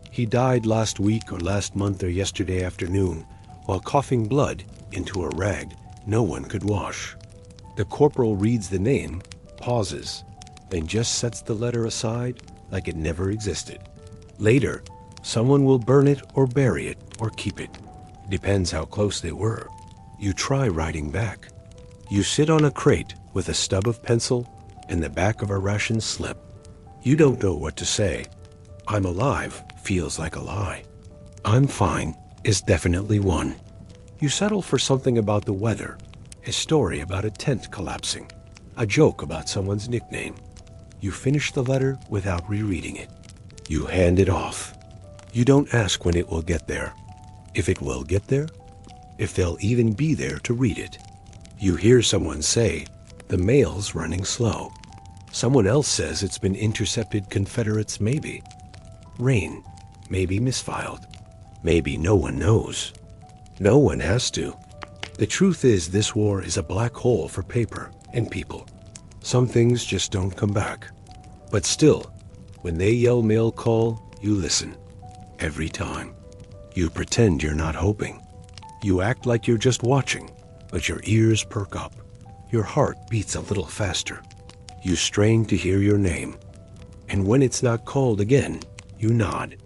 He died last week or last month or yesterday afternoon while coughing blood into a rag no one could wash. The corporal reads the name, pauses, then just sets the letter aside like it never existed. Later, someone will burn it or bury it or keep it. Depends how close they were. You try writing back. You sit on a crate with a stub of pencil and the back of a ration slip. You don't know what to say. I'm alive feels like a lie. I'm fine is definitely one. You settle for something about the weather, a story about a tent collapsing, a joke about someone's nickname. You finish the letter without rereading it. You hand it off. You don't ask when it will get there, if it will get there, if they'll even be there to read it. You hear someone say, the mail's running slow. Someone else says it's been intercepted Confederates maybe. Rain, maybe misfiled. Maybe no one knows. No one has to. The truth is this war is a black hole for paper and people. Some things just don't come back. But still, when they yell mail call, you listen. Every time. You pretend you're not hoping. You act like you're just watching, but your ears perk up. Your heart beats a little faster. You strain to hear your name. And when it's not called again, you nod.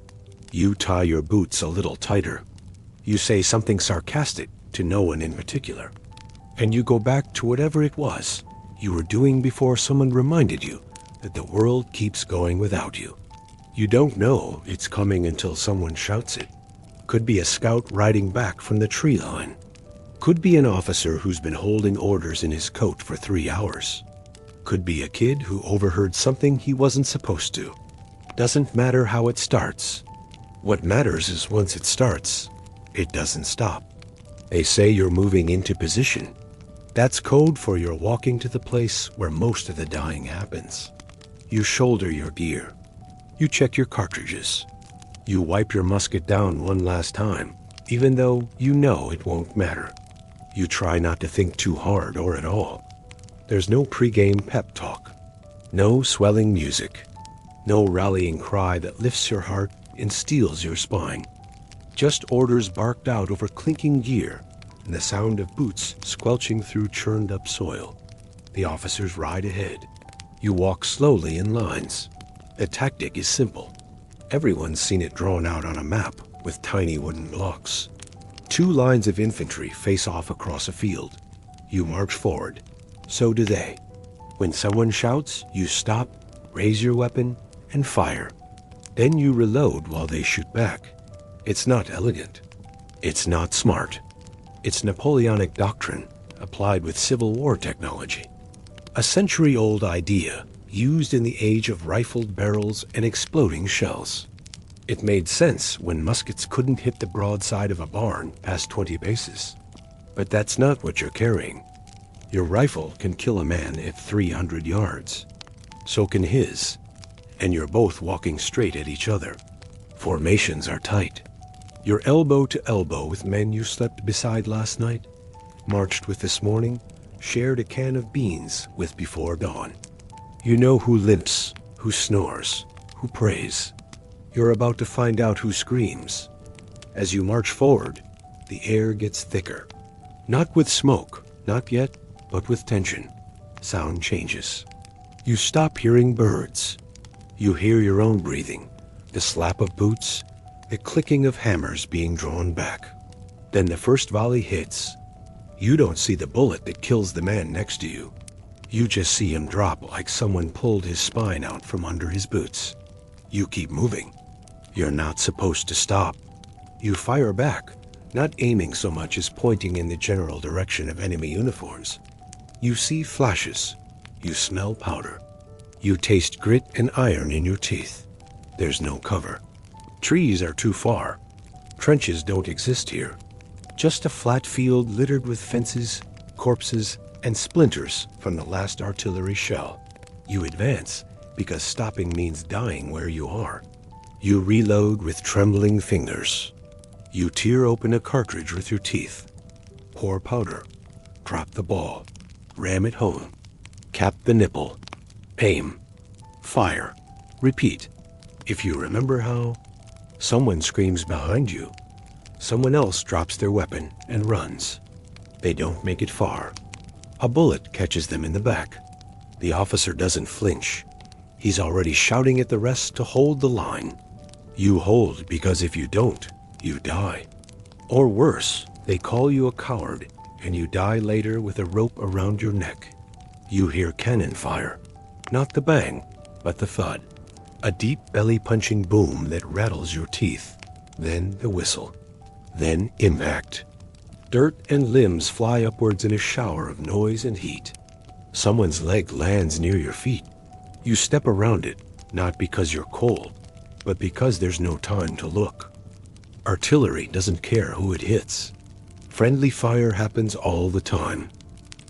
You tie your boots a little tighter. You say something sarcastic to no one in particular. And you go back to whatever it was you were doing before someone reminded you that the world keeps going without you. You don't know it's coming until someone shouts it. Could be a scout riding back from the tree line. Could be an officer who's been holding orders in his coat for 3 hours. Could be a kid who overheard something he wasn't supposed to. Doesn't matter how it starts. What matters is once it starts, it doesn't stop. They say you're moving into position. That's code for you're walking to the place where most of the dying happens. You shoulder your gear. You check your cartridges. You wipe your musket down one last time, even though you know it won't matter. You try not to think too hard or at all. There's no pregame pep talk. No swelling music. No rallying cry that lifts your heart and steels your spine. Just orders barked out over clinking gear and the sound of boots squelching through churned up soil. The officers ride ahead. You walk slowly in lines. The tactic is simple. Everyone's seen it drawn out on a map with tiny wooden blocks. 2 lines of infantry face off across a field. You march forward. So do they. When someone shouts, you stop, raise your weapon, and fire. Then you reload while they shoot back. It's not elegant. It's not smart. It's Napoleonic doctrine applied with Civil War technology. A century-old idea used in the age of rifled barrels and exploding shells. It made sense when muskets couldn't hit the broadside of a barn past 20 paces. But that's not what you're carrying. Your rifle can kill a man at 300 yards. So can his. And you're both walking straight at each other. Formations are tight. You're elbow to elbow with men you slept beside last night, marched with this morning, shared a can of beans with before dawn. You know who limps, who snores, who prays. You're about to find out who screams. As you march forward, the air gets thicker. Not with smoke, not yet, but with tension. Sound changes. You stop hearing birds. You hear your own breathing, the slap of boots, the clicking of hammers being drawn back. Then the first volley hits. You don't see the bullet that kills the man next to you. You just see him drop like someone pulled his spine out from under his boots. You keep moving. You're not supposed to stop. You fire back, not aiming so much as pointing in the general direction of enemy uniforms. You see flashes. You smell powder. You taste grit and iron in your teeth. There's no cover. Trees are too far. Trenches don't exist here. Just a flat field littered with fences, corpses, and splinters from the last artillery shell. You advance because stopping means dying where you are. You reload with trembling fingers. You tear open a cartridge with your teeth. Pour powder. Drop the ball. Ram it home. Cap the nipple. Aim. Fire. Repeat. If you remember how, someone screams behind you. Someone else drops their weapon and runs. They don't make it far. A bullet catches them in the back. The officer doesn't flinch. He's already shouting at the rest to hold the line. You hold because if you don't, you die. Or worse, they call you a coward and you die later with a rope around your neck. You hear cannon fire. Not the bang, but the thud. A deep belly-punching boom that rattles your teeth. Then the whistle. Then impact. Dirt and limbs fly upwards in a shower of noise and heat. Someone's leg lands near your feet. You step around it, not because you're cold, but because there's no time to look. Artillery doesn't care who it hits. Friendly fire happens all the time.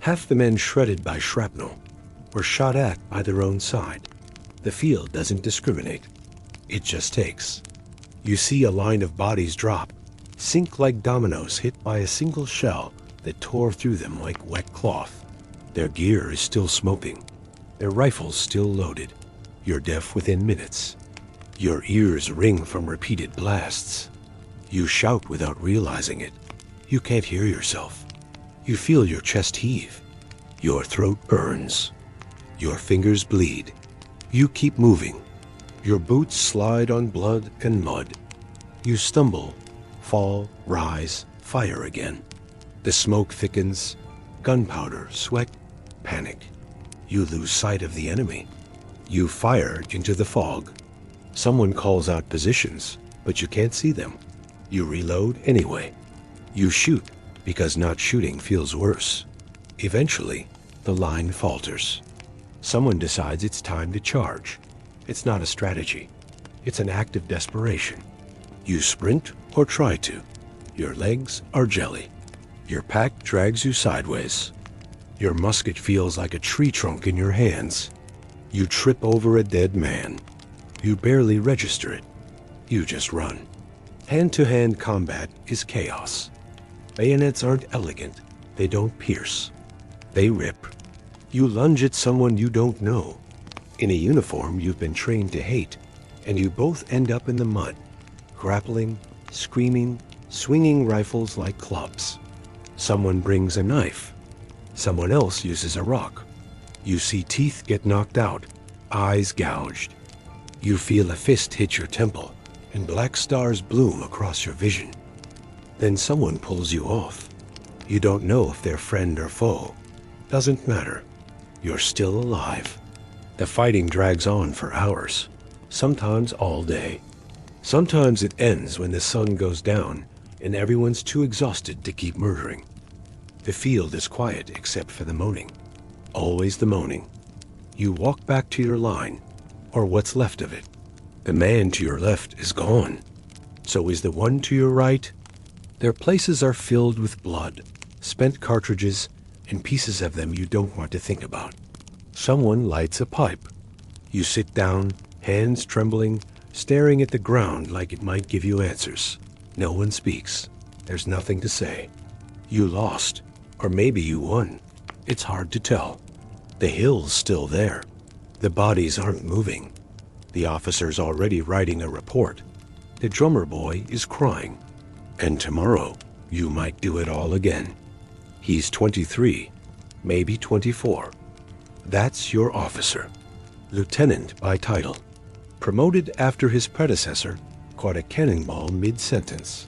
Half the men shredded by shrapnel were shot at by their own side. The field doesn't discriminate. It just takes. You see a line of bodies drop, sink like dominoes hit by a single shell that tore through them like wet cloth. Their gear is still smoking. Their rifles still loaded. You're deaf within minutes. Your ears ring from repeated blasts. You shout without realizing it. You can't hear yourself. You feel your chest heave. Your throat burns. Your fingers bleed. You keep moving. Your boots slide on blood and mud. You stumble, fall, rise, fire again. The smoke thickens. Gunpowder, sweat, panic. You lose sight of the enemy. You fire into the fog. Someone calls out positions, but you can't see them. You reload anyway. You shoot because not shooting feels worse. Eventually, the line falters. Someone decides it's time to charge. It's not a strategy. It's an act of desperation. You sprint or try to. Your legs are jelly. Your pack drags you sideways. Your musket feels like a tree trunk in your hands. You trip over a dead man. You barely register it. You just run. Hand-to-hand combat is chaos. Bayonets aren't elegant. They don't pierce. They rip. You lunge at someone you don't know. In a uniform you've been trained to hate, and you both end up in the mud, grappling, screaming, swinging rifles like clubs. Someone brings a knife. Someone else uses a rock. You see teeth get knocked out, eyes gouged. You feel a fist hit your temple, and black stars bloom across your vision. Then someone pulls you off. You don't know if they're friend or foe. Doesn't matter. You're still alive. The fighting drags on for hours, sometimes all day. Sometimes it ends when the sun goes down and everyone's too exhausted to keep murdering. The field is quiet except for the moaning. Always the moaning. You walk back to your line, or what's left of it. The man to your left is gone. So is the one to your right. Their places are filled with blood, spent cartridges, and pieces of them you don't want to think about. Someone lights a pipe. You sit down, hands trembling, staring at the ground like it might give you answers. No one speaks. There's nothing to say. You lost, or maybe you won. It's hard to tell. The hill's still there. The bodies aren't moving. The officer's already writing a report. The drummer boy is crying. And tomorrow, you might do it all again. He's 23, maybe 24. That's your officer. Lieutenant by title. Promoted after his predecessor caught a cannonball mid-sentence.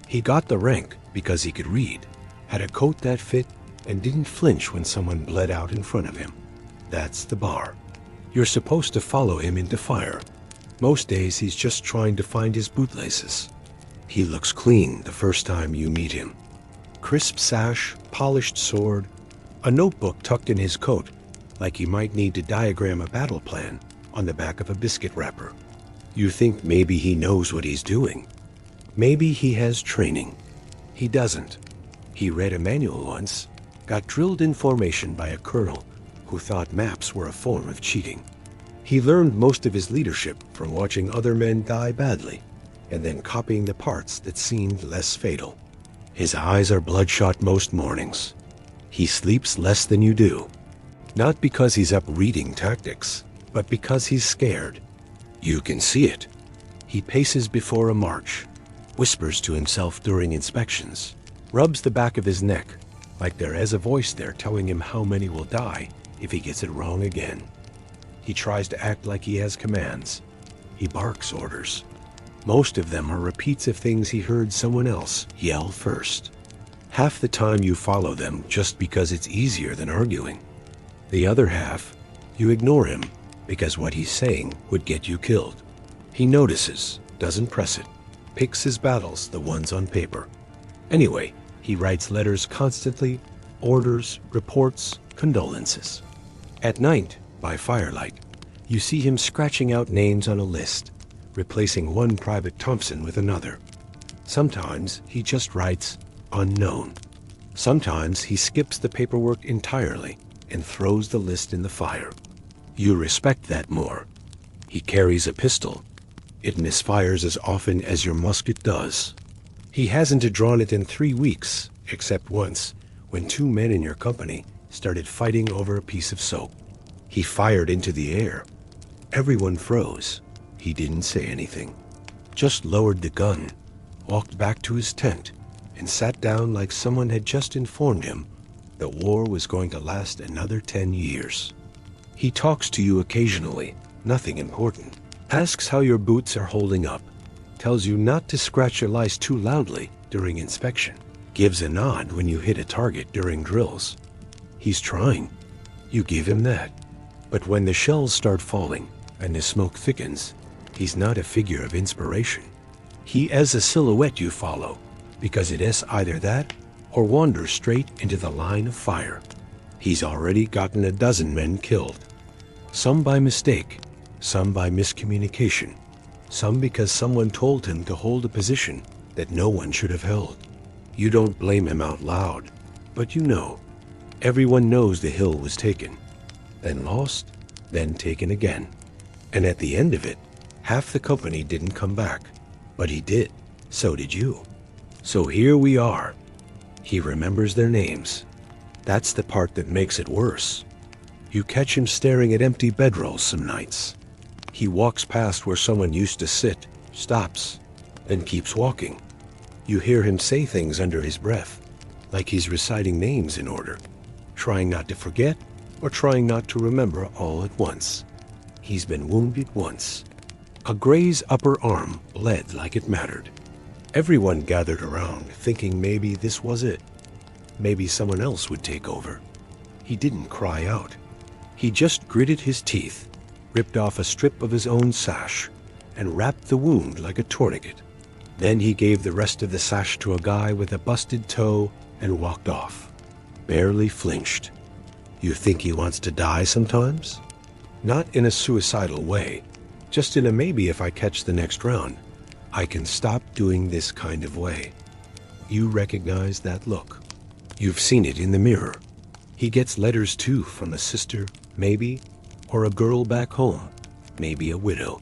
He got the rank because he could read, had a coat that fit, and didn't flinch when someone bled out in front of him. That's the bar. You're supposed to follow him into fire. Most days he's just trying to find his bootlaces. He looks clean the first time you meet him. Crisp sash, polished sword, a notebook tucked in his coat, like he might need to diagram a battle plan on the back of a biscuit wrapper. You think maybe he knows what he's doing. Maybe he has training. He doesn't. He read a manual once, got drilled in formation by a colonel who thought maps were a form of cheating. He learned most of his leadership from watching other men die badly and then copying the parts that seemed less fatal. His eyes are bloodshot most mornings. He sleeps less than you do. Not because he's up reading tactics, but because he's scared. You can see it. He paces before a march, whispers to himself during inspections, rubs the back of his neck, like there is a voice there telling him how many will die if he gets it wrong again. He tries to act like he has commands. He barks orders. Most of them are repeats of things he heard someone else yell first. Half the time you follow them just because it's easier than arguing. The other half, you ignore him because what he's saying would get you killed. He notices, doesn't press it, picks his battles, the ones on paper. Anyway, he writes letters constantly, orders, reports, condolences. At night, by firelight, you see him scratching out names on a list, replacing one Private Thompson with another. Sometimes he just writes unknown. Sometimes he skips the paperwork entirely and throws the list in the fire. You respect that more. He carries a pistol. It misfires as often as your musket does. He hasn't drawn it in 3 weeks, except once, when 2 men in your company started fighting over a piece of soap. He fired into the air. Everyone froze. He didn't say anything. Just lowered the gun, walked back to his tent, and sat down like someone had just informed him the war was going to last another 10 years. He talks to you occasionally, nothing important. Asks how your boots are holding up. Tells you not to scratch your lice too loudly during inspection. Gives a nod when you hit a target during drills. He's trying. You give him that. But when the shells start falling and the smoke thickens, he's not a figure of inspiration. He is a silhouette you follow, because it is either that or wander straight into the line of fire. He's already gotten a dozen men killed. Some by mistake, some by miscommunication, some because someone told him to hold a position that no one should have held. You don't blame him out loud, but you know. Everyone knows the hill was taken, then lost, then taken again. And at the end of it, half the company didn't come back. But he did. So did you. So here we are. He remembers their names. That's the part that makes it worse. You catch him staring at empty bedrolls some nights. He walks past where someone used to sit, stops, then keeps walking. You hear him say things under his breath, like he's reciting names in order, trying not to forget or trying not to remember all at once. He's been wounded once. A Gray's upper arm bled like it mattered. Everyone gathered around, thinking maybe this was it. Maybe someone else would take over. He didn't cry out. He just gritted his teeth, ripped off a strip of his own sash, and wrapped the wound like a tourniquet. Then he gave the rest of the sash to a guy with a busted toe and walked off. Barely flinched. You think he wants to die sometimes? Not in a suicidal way, just in a maybe if I catch the next round, I can stop doing this kind of way. You recognize that look. You've seen it in the mirror. He gets letters too from a sister, maybe, or a girl back home, maybe a widow.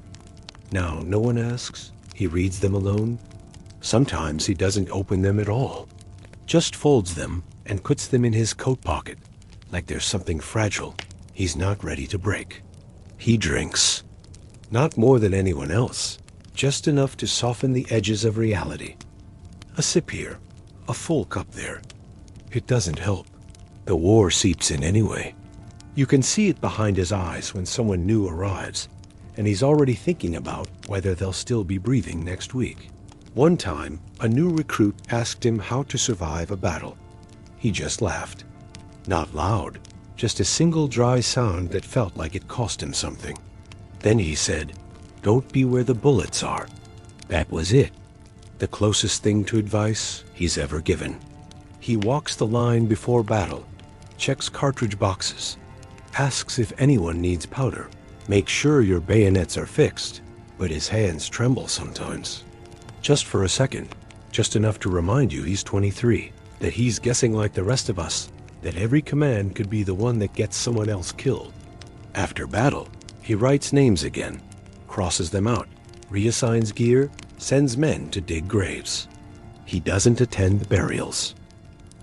Now, no one asks. He reads them alone. Sometimes he doesn't open them at all. Just folds them and puts them in his coat pocket, like there's something fragile he's not ready to break. He drinks. Not more than anyone else, just enough to soften the edges of reality. A sip here, a full cup there. It doesn't help. The war seeps in anyway. You can see it behind his eyes when someone new arrives, and he's already thinking about whether they'll still be breathing next week. One time, a new recruit asked him how to survive a battle. He just laughed. Not loud, just a single dry sound that felt like it cost him something. Then he said, "Don't be where the bullets are." That was it. The closest thing to advice he's ever given. He walks the line before battle, checks cartridge boxes, asks if anyone needs powder, makes sure your bayonets are fixed, but his hands tremble sometimes. Just for a second, just enough to remind you he's 23, that he's guessing like the rest of us, that every command could be the one that gets someone else killed. After battle, he writes names again, crosses them out, reassigns gear, sends men to dig graves. He doesn't attend burials.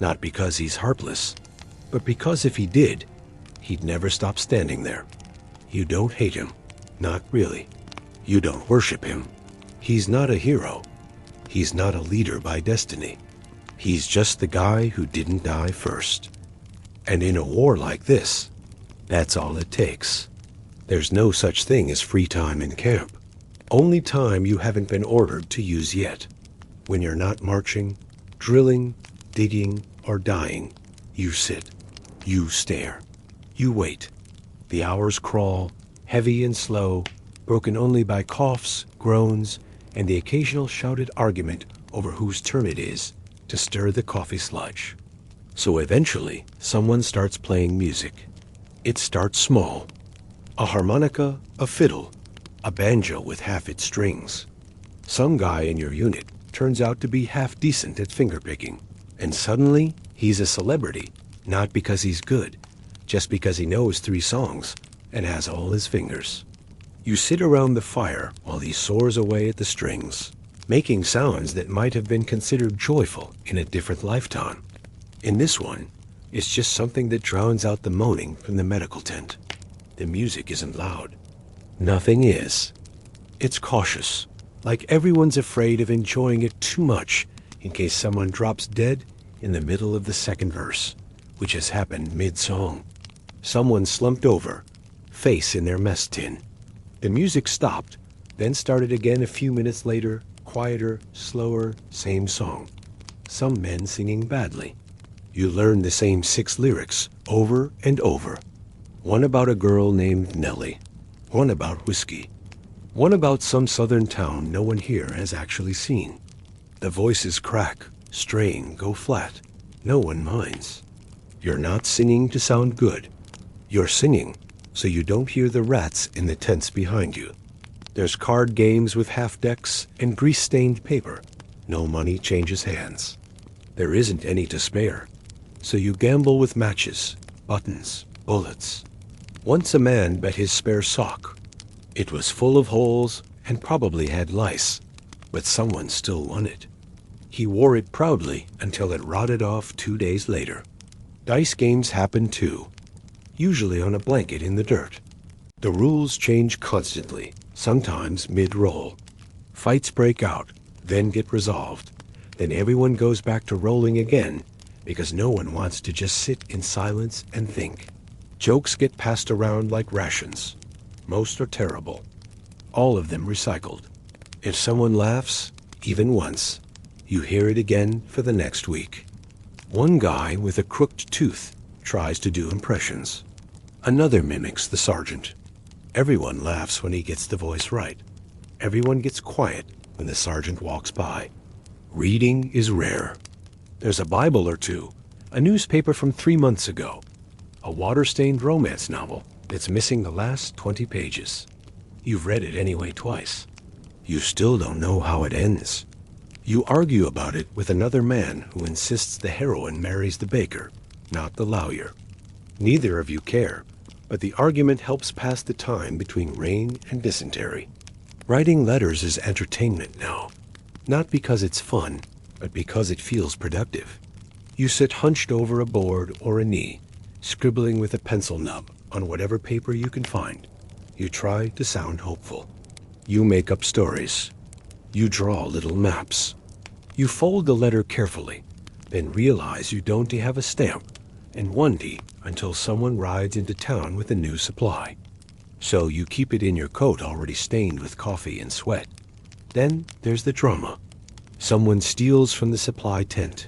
Not because he's heartless, but because if he did, he'd never stop standing there. You don't hate him. Not really. You don't worship him. He's not a hero. He's not a leader by destiny. He's just the guy who didn't die first. And in a war like this, that's all it takes. There's no such thing as free time in camp. Only time you haven't been ordered to use yet. When you're not marching, drilling, digging, or dying, you sit, you stare, you wait. The hours crawl, heavy and slow, broken only by coughs, groans, and the occasional shouted argument over whose turn it is to stir the coffee sludge. So eventually, someone starts playing music. It starts small. A harmonica, a fiddle, a banjo with half its strings. Some guy in your unit turns out to be half decent at fingerpicking, and suddenly he's a celebrity, not because he's good, just because he knows 3 songs and has all his fingers. You sit around the fire while he soars away at the strings, making sounds that might have been considered joyful in a different lifetime. In this one, it's just something that drowns out the moaning from the medical tent. The music isn't loud. Nothing is. It's cautious, like everyone's afraid of enjoying it too much in case someone drops dead in the middle of the second verse, which has happened mid-song. Someone slumped over, face in their mess tin. The music stopped, then started again a few minutes later, quieter, slower, same song. Some men singing badly. You learn the same 6 lyrics over and over. One about a girl named Nellie. One about whiskey. One about some southern town no one here has actually seen. The voices crack, strain, go flat. No one minds. You're not singing to sound good. You're singing so you don't hear the rats in the tents behind you. There's card games with half decks and grease-stained paper. No money changes hands. There isn't any to spare. So you gamble with matches, buttons, bullets. Once a man bet his spare sock. It was full of holes and probably had lice, but someone still won it. He wore it proudly until it rotted off 2 days later. Dice games happen too, usually on a blanket in the dirt. The rules change constantly, sometimes mid-roll. Fights break out, then get resolved. Then everyone goes back to rolling again, because no one wants to just sit in silence and think. Jokes get passed around like rations. Most are terrible. All of them recycled. If someone laughs, even once, you hear it again for the next week. One guy with a crooked tooth tries to do impressions. Another mimics the sergeant. Everyone laughs when he gets the voice right. Everyone gets quiet when the sergeant walks by. Reading is rare. There's a Bible or two, a newspaper from 3 months ago, a water-stained romance novel that's missing the last 20 pages. You've read it anyway twice. You still don't know how it ends. You argue about it with another man who insists the heroine marries the baker, not the lawyer. Neither of you care, but the argument helps pass the time between rain and dysentery. Writing letters is entertainment now, not because it's fun, but because it feels productive. You sit hunched over a board or a knee, scribbling with a pencil nub on whatever paper you can find. You try to sound hopeful. You make up stories. You draw little maps. You fold the letter carefully, then realize you don't have a stamp, and wonder until someone rides into town with a new supply. So you keep it in your coat already stained with coffee and sweat. Then there's the drama. Someone steals from the supply tent.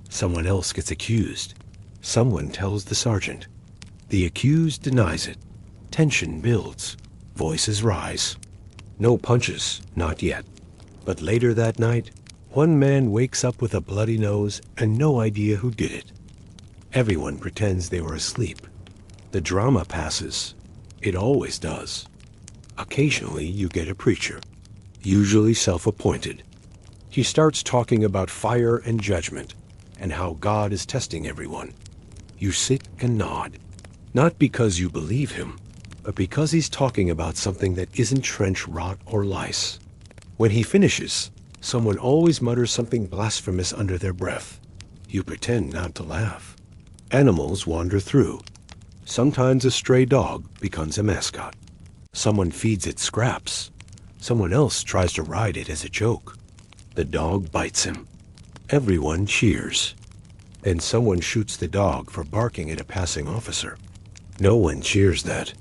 Someone else gets accused. Someone tells the sergeant. The accused denies it. Tension builds. Voices rise. No punches, not yet. But later that night, one man wakes up with a bloody nose and no idea who did it. Everyone pretends they were asleep. The drama passes. It always does. Occasionally you get a preacher, usually self-appointed. He starts talking about fire and judgment and how God is testing everyone. You sit and nod, not because you believe him, but because he's talking about something that isn't trench rot or lice. When he finishes, someone always mutters something blasphemous under their breath. You pretend not to laugh. Animals wander through. Sometimes a stray dog becomes a mascot. Someone feeds it scraps. Someone else tries to ride it as a joke. The dog bites him. Everyone cheers. Then someone shoots the dog for barking at a passing officer. No one cheers that.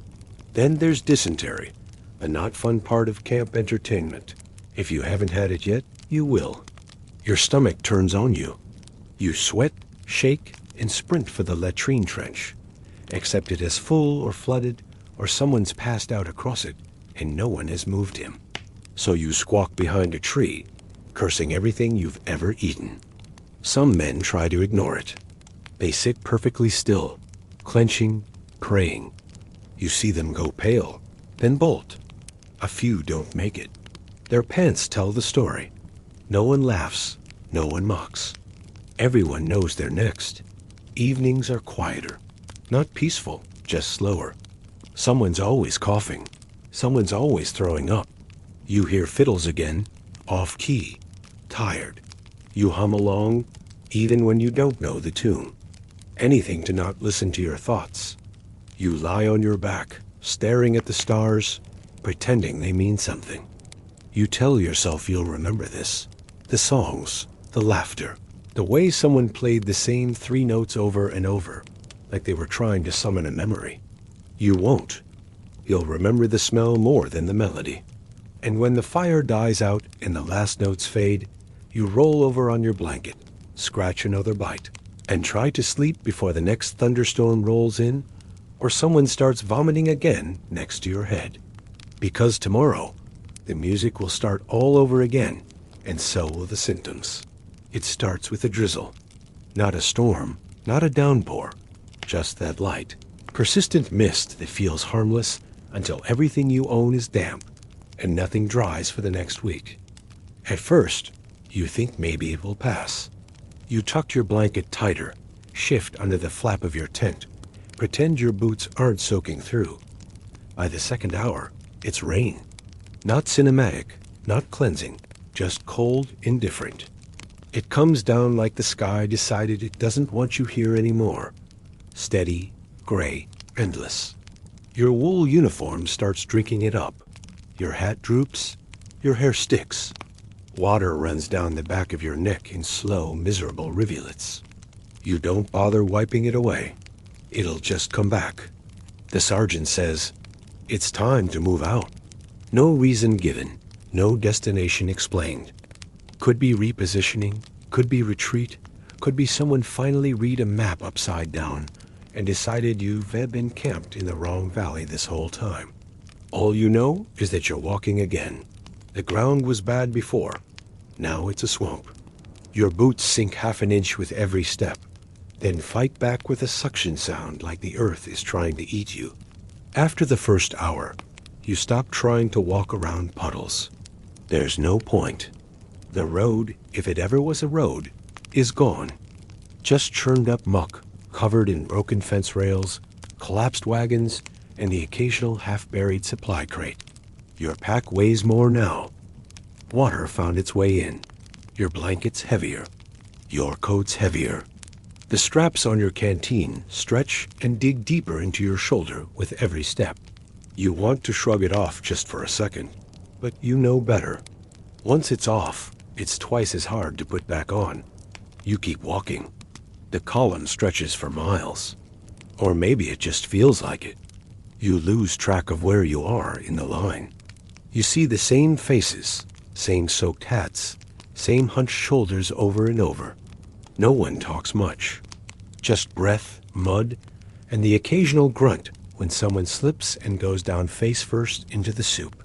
Then there's dysentery, a not fun part of camp entertainment. If you haven't had it yet, you will. Your stomach turns on you. You sweat, shake, and sprint for the latrine trench, except it is full or flooded, or someone's passed out across it, and no one has moved him. So you squawk behind a tree, cursing everything you've ever eaten. Some men try to ignore it. They sit perfectly still, clenching, praying. You see them go pale, then bolt. A few don't make it. Their pants tell the story. No one laughs, no one mocks. Everyone knows they're next. Evenings are quieter. Not peaceful, just slower. Someone's always coughing. Someone's always throwing up. You hear fiddles again, off key, tired. You hum along, even when you don't know the tune. Anything to not listen to your thoughts. You lie on your back, staring at the stars, pretending they mean something. You tell yourself you'll remember this. The songs, the laughter, the way someone played the same 3 notes over and over, like they were trying to summon a memory. You won't. You'll remember the smell more than the melody. And when the fire dies out and the last notes fade, you roll over on your blanket, scratch another bite, and try to sleep before the next thunderstorm rolls in, or someone starts vomiting again next to your head. Because tomorrow, the music will start all over again, and so will the symptoms. It starts with a drizzle. Not a storm, not a downpour, just that light, persistent mist that feels harmless until everything you own is damp, and nothing dries for the next week. At first, you think maybe it will pass. You tuck your blanket tighter, shift under the flap of your tent, pretend your boots aren't soaking through. By the second hour, it's rain. Not cinematic, not cleansing, just cold, indifferent. It comes down like the sky decided it doesn't want you here anymore. Steady, gray, endless. Your wool uniform starts drinking it up. Your hat droops, your hair sticks. Water runs down the back of your neck in slow, miserable rivulets. You don't bother wiping it away. It'll just come back. The sergeant says, "It's time to move out." No reason given, no destination explained. Could be repositioning, could be retreat, could be someone finally read a map upside down and decided you've been camped in the wrong valley this whole time. All you know is that you're walking again. The ground was bad before. Now it's a swamp. Your boots sink half an inch with every step, then fight back with a suction sound like the earth is trying to eat you. After the first hour, you stop trying to walk around puddles. There's no point. The road, if it ever was a road, is gone. Just churned up muck, covered in broken fence rails, collapsed wagons, and the occasional half-buried supply crate. Your pack weighs more now. Water found its way in. Your blanket's heavier. Your coat's heavier. The straps on your canteen stretch and dig deeper into your shoulder with every step. You want to shrug it off just for a second, but you know better. Once it's off, it's twice as hard to put back on. You keep walking. The column stretches for miles. Or maybe it just feels like it. You lose track of where you are in the line. You see the same faces, same soaked hats, same hunched shoulders over and over. No one talks much. Just breath, mud, and the occasional grunt when someone slips and goes down face first into the soup.